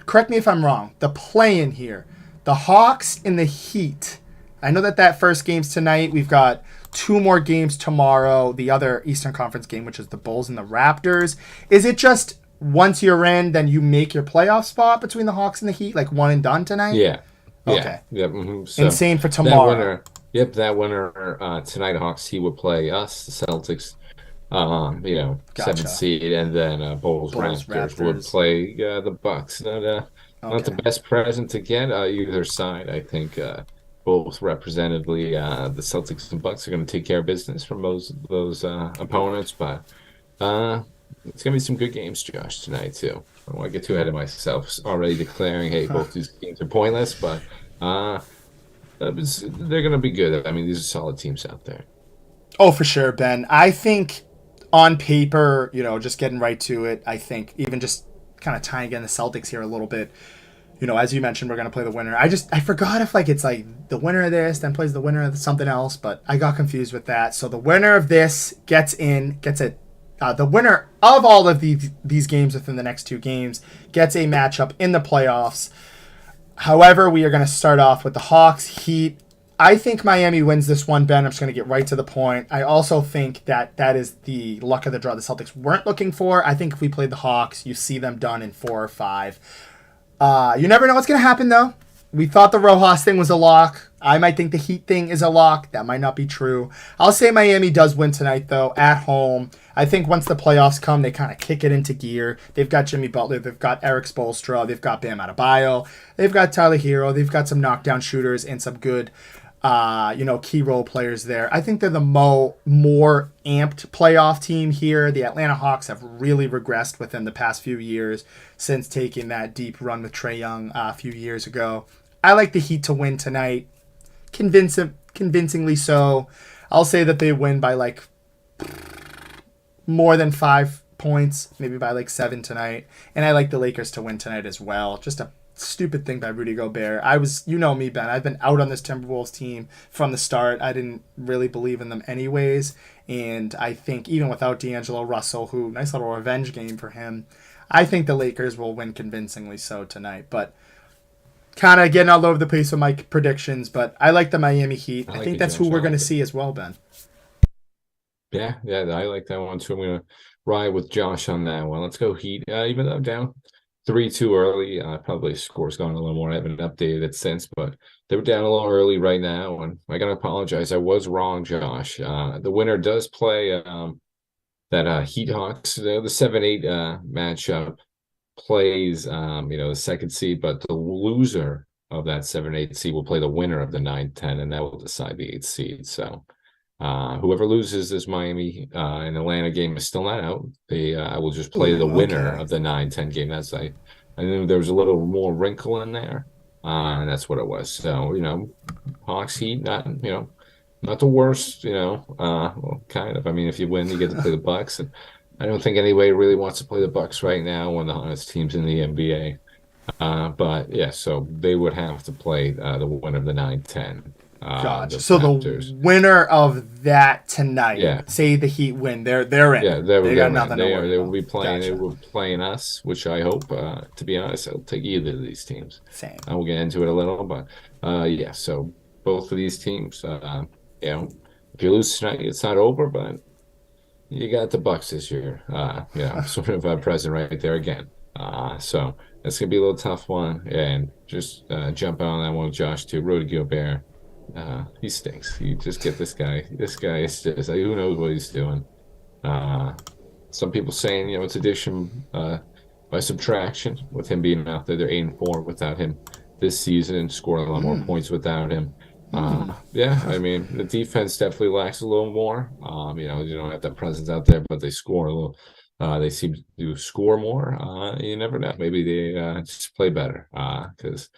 Correct me if I'm wrong. The play-in here, the Hawks and the Heat. I know that first game's tonight. We've got 2 more games tomorrow. The other Eastern Conference game, which is the Bulls and the Raptors. Is it just once you're in, then you make your playoff spot between the Hawks and the Heat, like one and done tonight? Yeah. Okay. Yeah. Mm-hmm. So insane for tomorrow. That winner tonight, Hawks, he would play us, the Celtics. Gotcha. 7th seed, and then Bulls Raptors would play the Bucks. Not the best present to get either side. I think both representatively, the Celtics and Bucks are going to take care of business from those opponents, but it's going to be some good games, Josh, tonight too. I don't want to get too ahead of myself, already declaring, hey, both these games are pointless, but they're going to be good. I mean, these are solid teams out there. Oh, for sure, Ben. I think on paper, just getting right to it, I think even just kind of tying in the Celtics here a little bit, as you mentioned, we're going to play the winner. I forgot if it's like the winner of this then plays the winner of something else, but I got confused with that. So the winner of this gets it. The winner of all of these games within the next 2 games gets a matchup in the playoffs. However, we are going to start off with the Hawks, Heat. I think Miami wins this one, Ben. I'm just going to get right to the point. I also think that is the luck of the draw the Celtics weren't looking for. I think if we played the Hawks, you see them done in 4 or 5. You never know what's going to happen, though. We thought the Rojas thing was a lock. I might think the Heat thing is a lock. That might not be true. I'll say Miami does win tonight, though, at home. I think once the playoffs come, they kind of kick it into gear. They've got Jimmy Butler. They've got Eric Spoelstra. They've got Bam Adebayo. They've got Tyler Hero. They've got some knockdown shooters and some good key role players there. I think they're the more amped playoff team here. The Atlanta Hawks have really regressed within the past few years since taking that deep run with Trae Young a few years ago. I like the Heat to win tonight, convincingly so. I'll say that they win by like more than 5 points, maybe by like 7 tonight. And I like the Lakers to win tonight as well. Just a stupid thing by Rudy Gobert. You know me, Ben. I've been out on this Timberwolves team from the start. I didn't really believe in them anyways. And I think even without D'Angelo Russell, who, nice little revenge game for him, I think the Lakers will win convincingly so tonight. But kind of getting all over the place with my predictions, but I like the Miami Heat. I think that's who we're going to see as well, Ben. Yeah, I like that one too. I'm going to ride with Josh on that one. Let's go Heat. Even though down 3-2 early, probably score's gone a little more. I haven't updated it since, but they were down a little early right now, and I got to apologize. I was wrong, Josh. The winner does play that Heat Hawks, the 7-8 matchup. plays the second seed, but the loser of that 7-8 seed will play the winner of the 9-10, and that will decide the 8th seed. So whoever loses this Miami and Atlanta game is still not out. They will just play the Ooh, winner okay. of the 9-10 game. I knew there was a little more wrinkle in there. And that's what it was. So, Hawks Heat, not the worst, well, kind of. I mean, if you win, you get to play the Bucks, and I don't think anybody really wants to play the Bucks right now, one of the hottest teams in the NBA. But yeah, so they would have to play the winner of the 9-10, Gotcha. the So the Raptors. winner of that tonight, Yeah, say the Heat win, they're in. yeah, They got they're in. nothing to worry They will about. be playing. They Gotcha. will be playing us, which I hope. To be honest, I'll take either of these teams. Same. I will get into it a little, but yeah. So both of these teams, if you lose tonight, it's not over. But you got the Bucks this year. Sort of present right there again. So it's gonna be a little tough one, and just jump on that one with Josh too. Rudy Gobert. He stinks. You just get this guy. This guy is just like, who knows what he's doing. Uh, some people saying, it's addition by subtraction with him being out there. They're 8-4 without him this season and scoring a lot more points without him. Yeah, I mean, the defense definitely lacks a little more. You don't have that presence out there, but they score a little. They seem to score more. You never know. Maybe they just play better because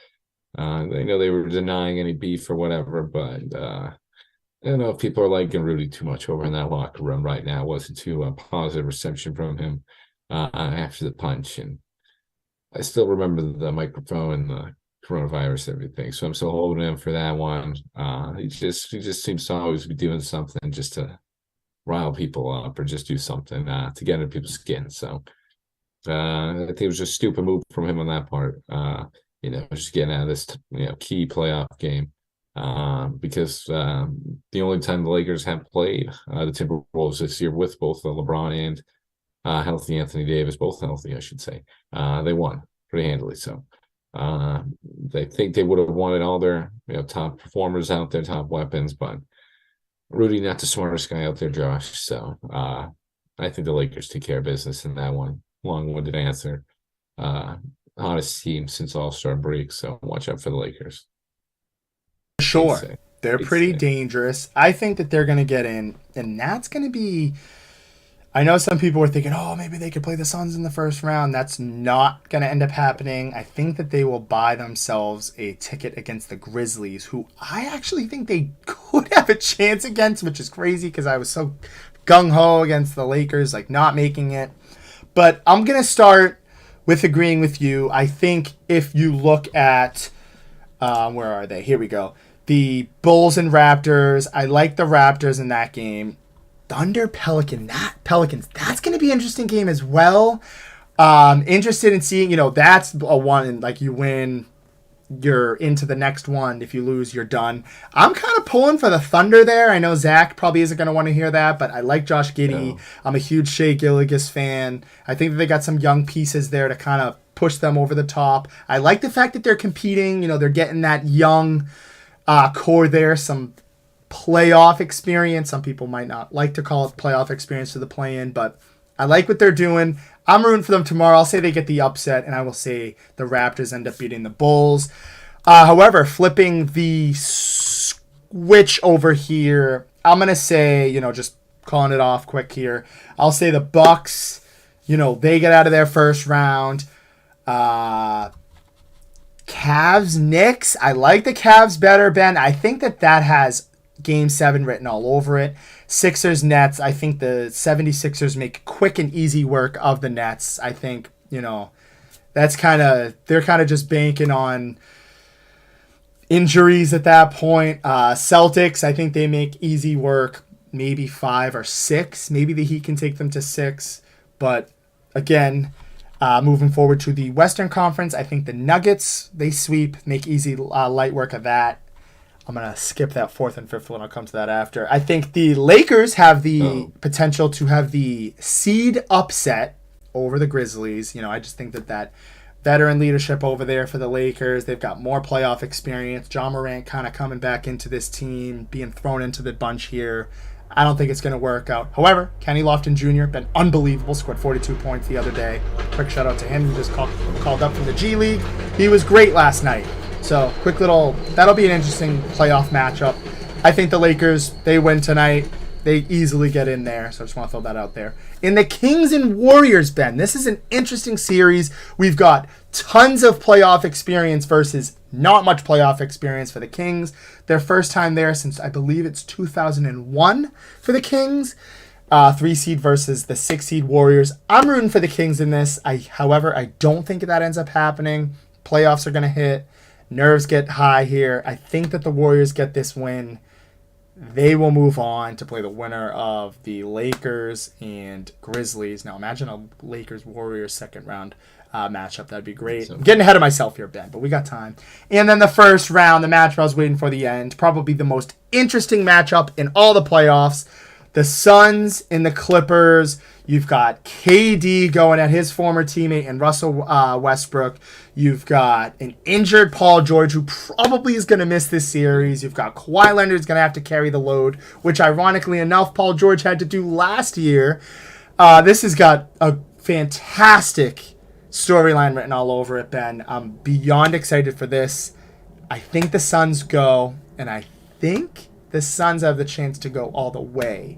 they know they were denying any beef or whatever, but I don't know if people are liking Rudy too much over in that locker room right now. It wasn't too positive reception from him after the punch, and I still remember the microphone and the coronavirus and everything. So I'm still holding him for that one. He just seems to always be doing something just to rile people up or just do something to get into people's skin. So I think it was just a stupid move from him on that part. Just getting out of this key playoff game. Because the only time the Lakers have played the Timberwolves this year with both LeBron and healthy Anthony Davis, both healthy, I should say, they won pretty handily. So they think they would have wanted all their top performers out there, top weapons, but Rudy not the smartest guy out there, Josh. So I think the Lakers take care of business in that one. Long-winded answer. Hottest team since All-Star break, so watch out for the Lakers. Eight Sure. say. They're Eight pretty say. dangerous. I think that they're going to get in, and that's going to be. I know some people were thinking, oh, maybe they could play the Suns in the first round. That's not going to end up happening. I think that they will buy themselves a ticket against the Grizzlies, who I actually think they could have a chance against, which is crazy because I was so gung ho against the Lakers, like not making it. But I'm going to start with agreeing with you. I think if you look at, where are they? Here we go. The Bulls and Raptors. I like the Raptors in that game. Thunder Pelicans. That's going to be an interesting game as well. Interested in seeing, that's a one, like you win, you're into the next one. If you lose, you're done. I'm kind of pulling for the Thunder there. I know Zach probably isn't going to want to hear that, but I like Josh Giddey. No. I'm a huge Shea Gilgeous fan. I think that they got some young pieces there to kind of push them over the top. I like the fact that they're competing. They're getting that young core there, some playoff experience. Some people might not like to call it playoff experience to the play-in, but I like what they're doing. I'm rooting for them tomorrow. I'll say they get the upset, and I will say the Raptors end up beating the Bulls. However, flipping the switch over here, I'm going to say, just calling it off quick here, I'll say the Bucks, they get out of their first round. Cavs, Knicks. I like the Cavs better, Ben. I think that has Game 7 written all over it. Sixers, Nets. I think the 76ers make quick and easy work of the Nets. I think, they're kind of just banking on injuries at that point. Celtics, I think they make easy work, maybe 5 or 6. Maybe the Heat can take them to 6. But again, moving forward to the Western Conference, I think the Nuggets, they sweep, make easy light work of that. I'm going to skip that fourth and fifth one. I'll come to that after. I think the Lakers have the potential to have the seed upset over the Grizzlies. I just think that veteran leadership over there for the Lakers, they've got more playoff experience. John Morant kind of coming back into this team, being thrown into the bunch here. I don't think it's going to work out. However, Kenny Lofton Jr. been unbelievable. Scored 42 points the other day. Quick shout out to him. He just called up from the G League. He was great last night. So that'll be an interesting playoff matchup. I think the Lakers, they win tonight. They easily get in there. So I just want to throw that out there. In the Kings and Warriors, Ben, this is an interesting series. We've got tons of playoff experience versus not much playoff experience for the Kings. Their first time there since I believe it's 2001 for the Kings. 3 seed versus the 6 seed Warriors. I'm rooting for the Kings in this. However, I don't think that ends up happening. Playoffs are going to hit. Nerves get high here. I think that the Warriors get this win. They will move on to play the winner of the Lakers and Grizzlies. Now, imagine a Lakers-Warriors second round matchup. That'd be great. I'm getting ahead of myself here, Ben, but we got time. And then the first round, the matchup I was waiting for the end, probably the most interesting matchup in all the playoffs. The Suns and the Clippers. You've got KD going at his former teammate and Russell Westbrook. You've got an injured Paul George who probably is going to miss this series. You've got Kawhi Leonard who's going to have to carry the load, which ironically enough, Paul George had to do last year. This has got a fantastic storyline written all over it, Ben. I'm beyond excited for this. I think the Suns go, and I think the Suns have the chance to go all the way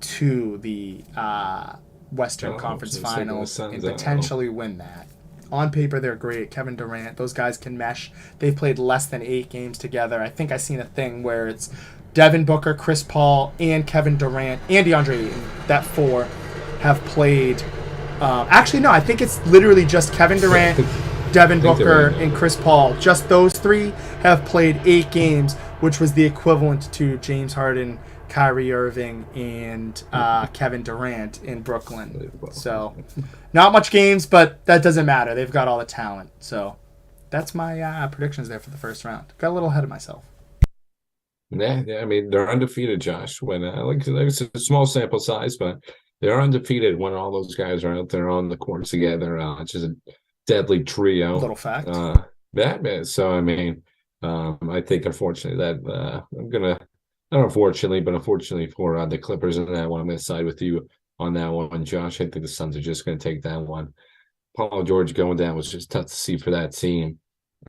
to the Western Conference Finals and potentially win that. On paper, they're great. Kevin Durant, those guys can mesh. They've played less than 8 games together. I think I've seen a thing where it's Devin Booker, Chris Paul, and Kevin Durant, and DeAndre Ayton. That 4 have played. Actually, no, I think it's literally just Kevin Durant, Devin Booker, and Chris Paul. Just those 3 have played 8 games, which was the equivalent to James Harden, Kyrie Irving, and Kevin Durant in Brooklyn. So, not much games, but that doesn't matter. They've got all the talent. So, that's my predictions there for the first round. Got a little ahead of myself. Yeah. I mean, they're undefeated, Josh. When it's a small sample size, but they're undefeated when all those guys are out there on the court together. It's just a deadly trio. Little fact. So, I mean, I think unfortunately that I'm gonna. Not unfortunately, but unfortunately for the Clippers and that one, I'm going to side with you on that one, Josh. I think the Suns are just going to take that one. Paul George going down was just tough to see for that team.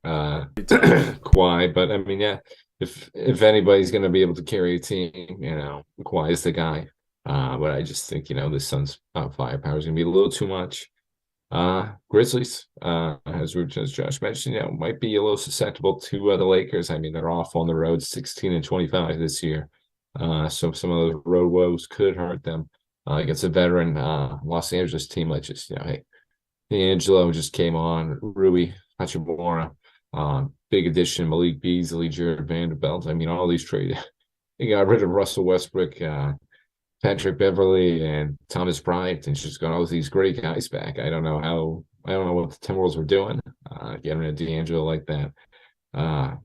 Kawhi, but I mean, yeah, if anybody's going to be able to carry a team, Kawhi is the guy. But I just think the Suns' firepower is going to be a little too much. Grizzlies, as Josh mentioned, might be a little susceptible to the Lakers. I mean, they're off on the road 16-25 this year. So some of those road woes could hurt them against a veteran Los Angeles team like hey, D'Angelo just came on, Rui Hachimura, big addition, Malik Beasley, Jared Vanderbilt. I mean, all these trades. They got rid of Russell Westbrook, Patrick Beverly, and Thomas Bryant, and just got all these great guys back. I don't know what the Timberwolves were doing, getting rid of D'Angelo like that,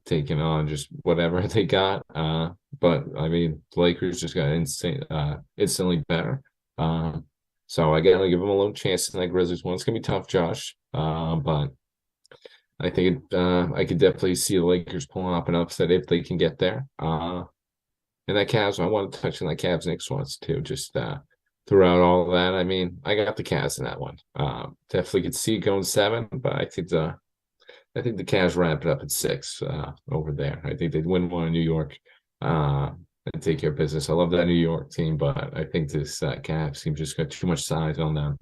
taking on just whatever they got. But I mean, the Lakers just got instantly better. So I gotta give them a little chance in that Grizzlies one. It's gonna be tough, Josh. But I think I could definitely see the Lakers pulling up an upset if they can get there. And that Cavs, I want to touch on that Cavs Knicks ones too. Just throughout all of that, I mean, I got the Cavs in that one. Definitely could see going 7, but I think the Cavs wrap it up at 6 over there. I think they'd win one in New York and take care of business. I love that New York team, but I think this Cavs team just got too much size on them.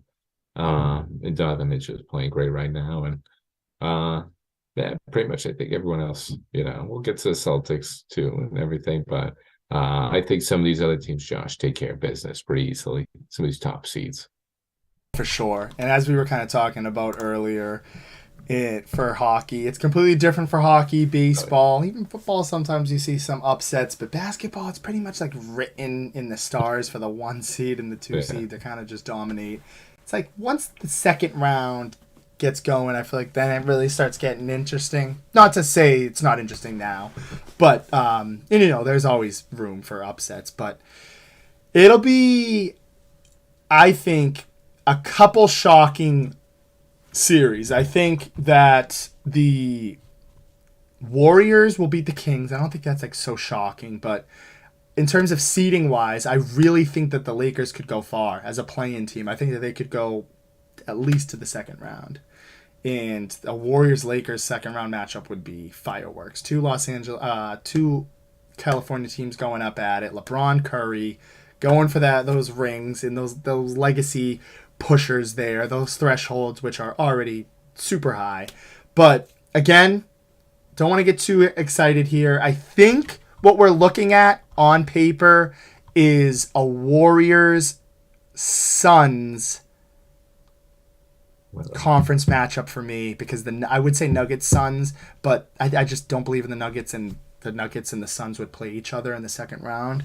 And Donovan is just playing great right now, and yeah, pretty much. I think everyone else, we'll get to the Celtics too and everything, but. I think some of these other teams, Josh, take care of business pretty easily. Some of these top seeds. For sure. And as we were kind of talking about earlier, for hockey, it's completely different for hockey, baseball, even football. Sometimes you see some upsets, but basketball, it's pretty much like written in the stars for the 1 seed and the 2 seed to kind of just dominate. It's like once the second round gets going, I feel like then it really starts getting interesting. Not to say it's not interesting now, but there's always room for upsets. But it'll be, I think, a couple shocking series. I think that the Warriors will beat the Kings. I don't think that's like so shocking, but in terms of seeding wise, I really think that the Lakers could go far as a play-in team. I think that they could go at least to the second round. And a Warriors Lakers second round matchup would be fireworks. Two California teams going up at it. LeBron, Curry, going for those rings and those legacy pushers there, those thresholds which are already super high. But again, don't want to get too excited here. I think what we're looking at on paper is a Warriors Suns conference matchup for me, because I would say Nuggets Suns, but I just don't believe in the Nuggets, and the Nuggets and the Suns would play each other in the second round.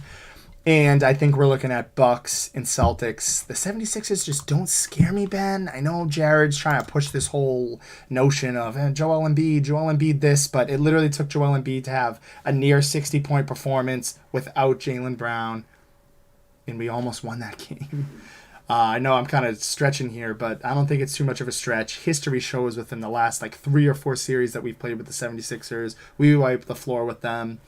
And I think we're looking at Bucks and Celtics. The 76ers just don't scare me, Ben. I know Jared's trying to push this whole notion of Joel Embiid this, but it literally took Joel Embiid to have a near 60-point performance without Jaylen Brown, and we almost won that game. I know I'm kind of stretching here, but I don't think it's too much of a stretch. History shows within the last 3 or 4 series that we've played with the 76ers, we wiped the floor with them.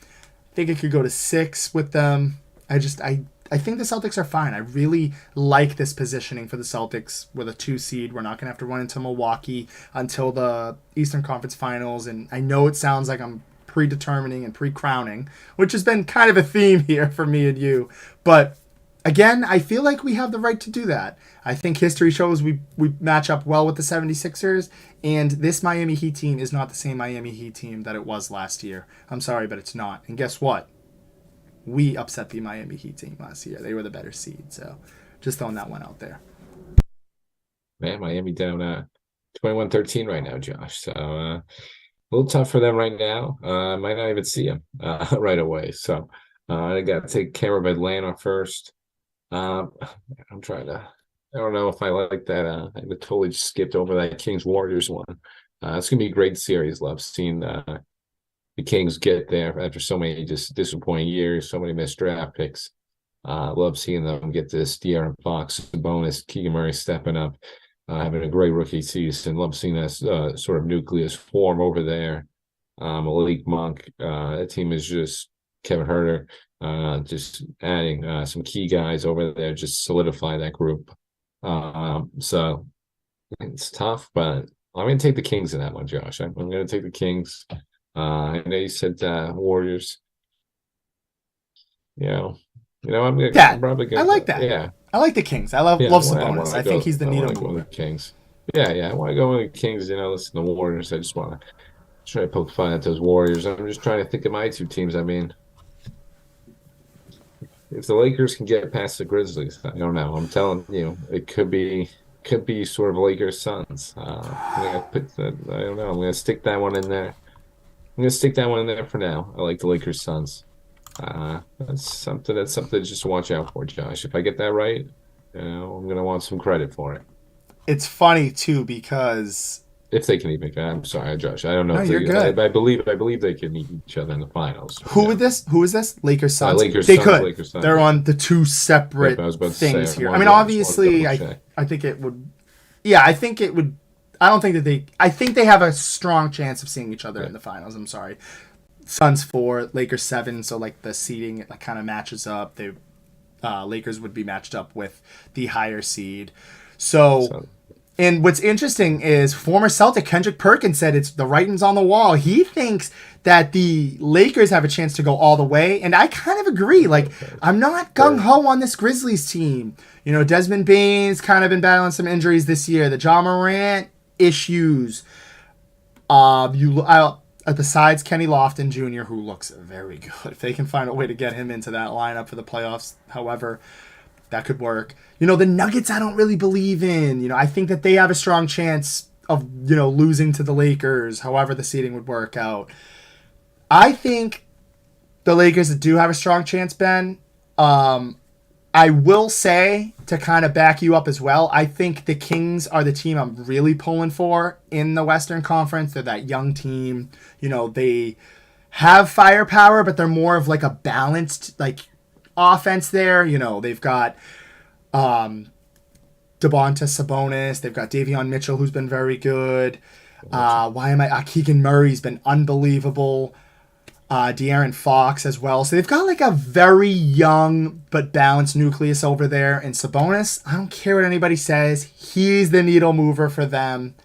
I think it could go to 6 with them. I think the Celtics are fine. I really like this positioning for the Celtics with a 2 seed. We're not going to have to run into Milwaukee until the Eastern Conference Finals. And I know it sounds like I'm predetermining and pre-crowning, which has been kind of a theme here for me and you. But again, I feel like we have the right to do that. I think history shows we match up well with the 76ers, and this Miami Heat team is not the same Miami Heat team that it was last year. I'm sorry, but it's not. And guess what? We upset the Miami Heat team last year. They were the better seed. So just throwing that one out there. Man, Miami down 21-13 right now, Josh. So a little tough for them right now. Might not even see them right away. So I got to take care of Atlanta first. I'm trying to. I don't know if I like that. I totally just skipped over that Kings Warriors one. It's gonna be a great series. Love seeing the Kings get there after so many just disappointing years, so many missed draft picks. Love seeing them get this De'Aaron Fox, bonus, Keegan Murray stepping up, having a great rookie season. Love seeing that sort of nucleus form over there. Malik Monk, that team is just Kevin Herter, just adding some key guys over there, just solidify that group. So it's tough, but I'm going to take the Kings in that one, Josh. I'm going to take the Kings. I know you said Warriors. I'm probably gonna. I like that. Yeah, I like the Kings. I love Sabonis. I think he's the needle mover. Kings. Yeah, I want to go with the Kings. Listen, the Warriors. I just want to try to poke fun at those Warriors. I'm just trying to think of my 2 teams. I mean, if the Lakers can get past the Grizzlies, I don't know. I'm telling you, it could be sort of Lakers Suns. I'm gonna I don't know. I'm gonna stick that one in there. I'm gonna stick that one in there for now. I like the Lakers Suns. That's something to just watch out for, Josh. If I get that right, I'm gonna want some credit for it. It's funny too because if they can even, I'm sorry, Josh. I don't know. No, you're good. I believe they can meet each other in the finals. Who is this? Lakers Suns. Lakers they Suns, could. Lakers Suns. They're on the 2 separate things here. I mean, obviously, I think it would. Yeah, I think it would. I don't think that they. I think they have a strong chance of seeing each other in the finals. I'm sorry. Suns 4, Lakers 7. So the seeding kind of matches up. They Lakers would be matched up with the higher seed. So, and what's interesting is former Celtic Kendrick Perkins said it's the writing's on the wall. He thinks that the Lakers have a chance to go all the way, and I kind of agree. I'm not gung ho on this Grizzlies team. Desmond Bane's kind of been battling some injuries this year. The Ja Morant issues. Besides Kenny Lofton Jr., who looks very good. If they can find a way to get him into that lineup for the playoffs, however, that could work. The Nuggets I don't really believe in. I think that they have a strong chance of, losing to the Lakers, however the seeding would work out. I think the Lakers do have a strong chance, Ben. I will say, to kind of back you up as well, I think the Kings are the team I'm really pulling for in the Western Conference. They're that young team. They have firepower, but they're more of a balanced offense there. They've got Domantas Sabonis. They've got Davion Mitchell, who's been very good. Keegan Murray's been unbelievable. De'Aaron Fox as well. So they've got like a very young but balanced nucleus over there. And Sabonis, I don't care what anybody says, he's the needle mover for them.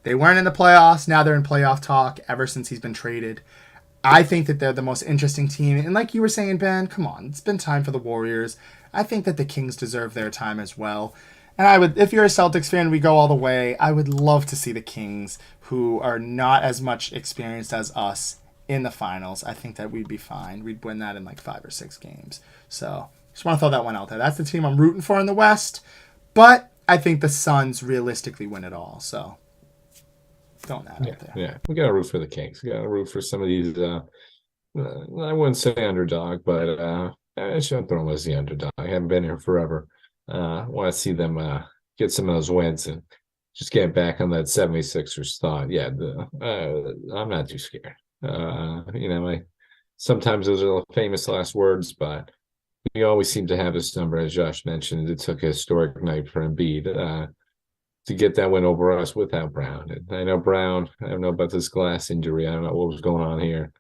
They weren't in the playoffs. Now they're in playoff talk ever since he's been traded. I think that they're the most interesting team. And like you were saying, Ben, come on. It's been time for the Warriors. I think that the Kings deserve their time as well. And I would, if you're a Celtics fan, we go all the way. I would love to see the Kings, who are not as much experienced as us, in the finals. I think that we'd be fine. We'd win that in like 5 or 6 games. So just want to throw that one out there. That's the team I'm rooting for in the West. But I think the Suns realistically win it all. So throwing that out there. Yeah, we got to root for the Kings. We got to root for some of these. I wouldn't say underdog, but I should throw them as the underdog. I haven't been here forever. I want to see them get some of those wins and just get back on that 76ers thought. Yeah, I'm not too scared. Sometimes those are famous last words, but we always seem to have this number, as Josh mentioned. It took a historic night for Embiid to get that win over us without Brown. And I know Brown, I don't know about this glass injury. I don't know what was going on here.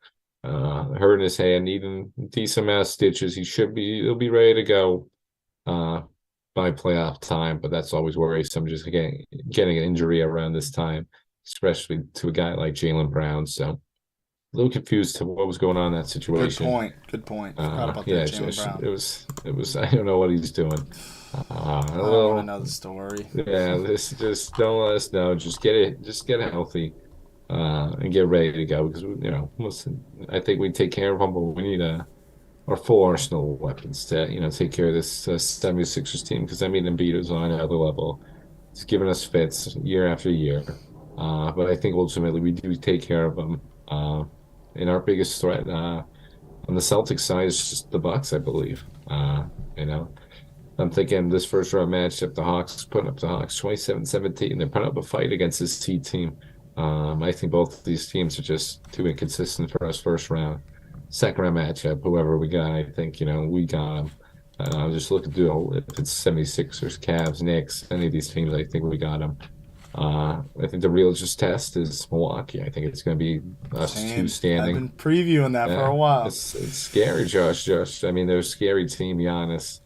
Hurting his hand, needing a decent amount of stitches. He'll be ready to go by playoff time, but that's always worrisome, just getting an injury around this time, especially to a guy like Jaylen Brown. So a little confused to what was going on in that situation. Good point. Forgot about that, Jaylen Brown. It was. I don't know what he's doing. I don't want to know the story. Yeah, just don't let us know. Just get it healthy, and get ready to go. Because listen, I think we take care of them, but we need our full arsenal of weapons to take care of this 76ers team. Because Embiid is on another level. It's giving us fits year after year, but I think ultimately we do take care of them. And our biggest threat on the Celtics side is just the Bucks, I believe. I'm thinking this first round matchup, the Hawks putting up the Hawks 27-17. They're putting up a fight against this Heat team. I think both of these teams are just too inconsistent for us first round. Second round matchup, whoever we got, I think, we got them. I'm just looking through if it's 76ers, Cavs, Knicks, any of these teams, I think we got them. I think the real test is Milwaukee. I think it's going to be us two standing. I've been previewing that for a while. It's scary, Josh. I mean, they're a scary team, Giannis.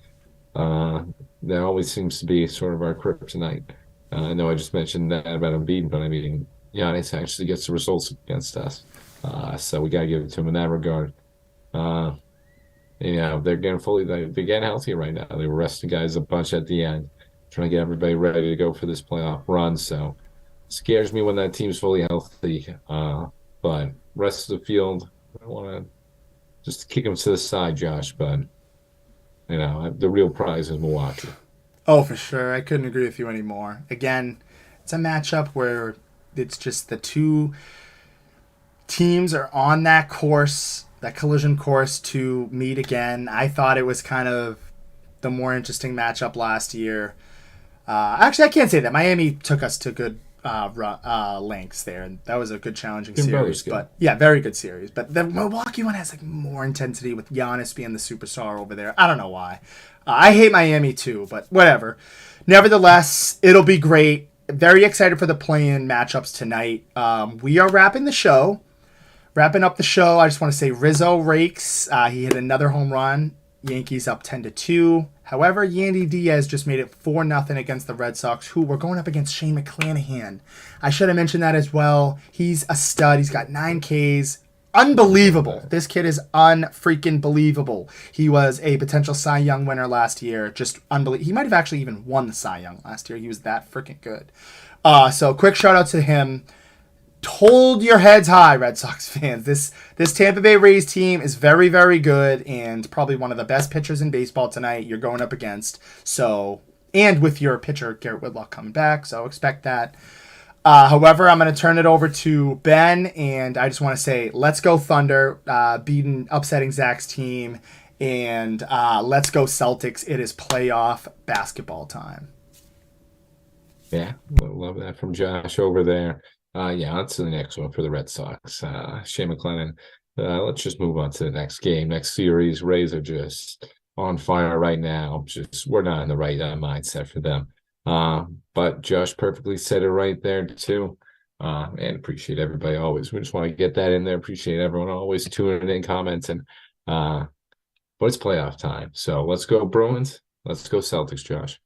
That always seems to be sort of our kryptonite. I know I just mentioned that about Embiid, but I mean, Giannis actually gets the results against us. So we got to give it to him in that regard. They're getting healthy right now. They were resting guys a bunch at the end, trying to get everybody ready to go for this playoff run. So it scares me when that team's fully healthy. But rest of the field, I want to just kick them to the side, Josh. But the real prize is Milwaukee. Oh, for sure. I couldn't agree with you anymore. Again, it's a matchup where it's just the two teams are on that course, that collision course to meet again. I thought it was kind of the more interesting matchup last year. Actually, I can't say that. Miami took us to good lengths there, and that was a good challenging series. But yeah, very good series. But the Milwaukee one has like more intensity with Giannis being the superstar over there. I don't know why. I hate Miami too, but whatever. Nevertheless, it'll be great. Very excited for the play-in matchups tonight. We are wrapping up the show. I just want to say Rizzo rakes. He hit another home run. Yankees up 10-2. However, Yandy Diaz just made it 4-0 against the Red Sox, who were going up against Shane McClanahan. I should have mentioned that as well. He's a stud. He's got 9 Ks. Unbelievable. This kid is unfreaking believable. He was a potential Cy Young winner last year. Just unbelievable. He might have actually even won the Cy Young last year. He was that freaking good. So quick shout out to him. Hold your heads high, Red Sox fans. This Tampa Bay Rays team is very, very good and probably one of the best pitchers in baseball tonight you're going up against. So, and with your pitcher, Garrett Whitlock, coming back. So expect that. However, I'm going to turn it over to Ben, and I just want to say, let's go Thunder, upsetting Zach's team, and let's go Celtics. It is playoff basketball time. Yeah, love that from Josh over there. On to the next one for the Red Sox. Shane McClanahan. Let's just move on to the next game, next series. Rays are just on fire right now. We're not in the right mindset for them. But Josh perfectly said it right there too. And appreciate everybody always. We just want to get that in there. Appreciate everyone always tuning in, commenting. But it's playoff time. So let's go Bruins. Let's go Celtics, Josh.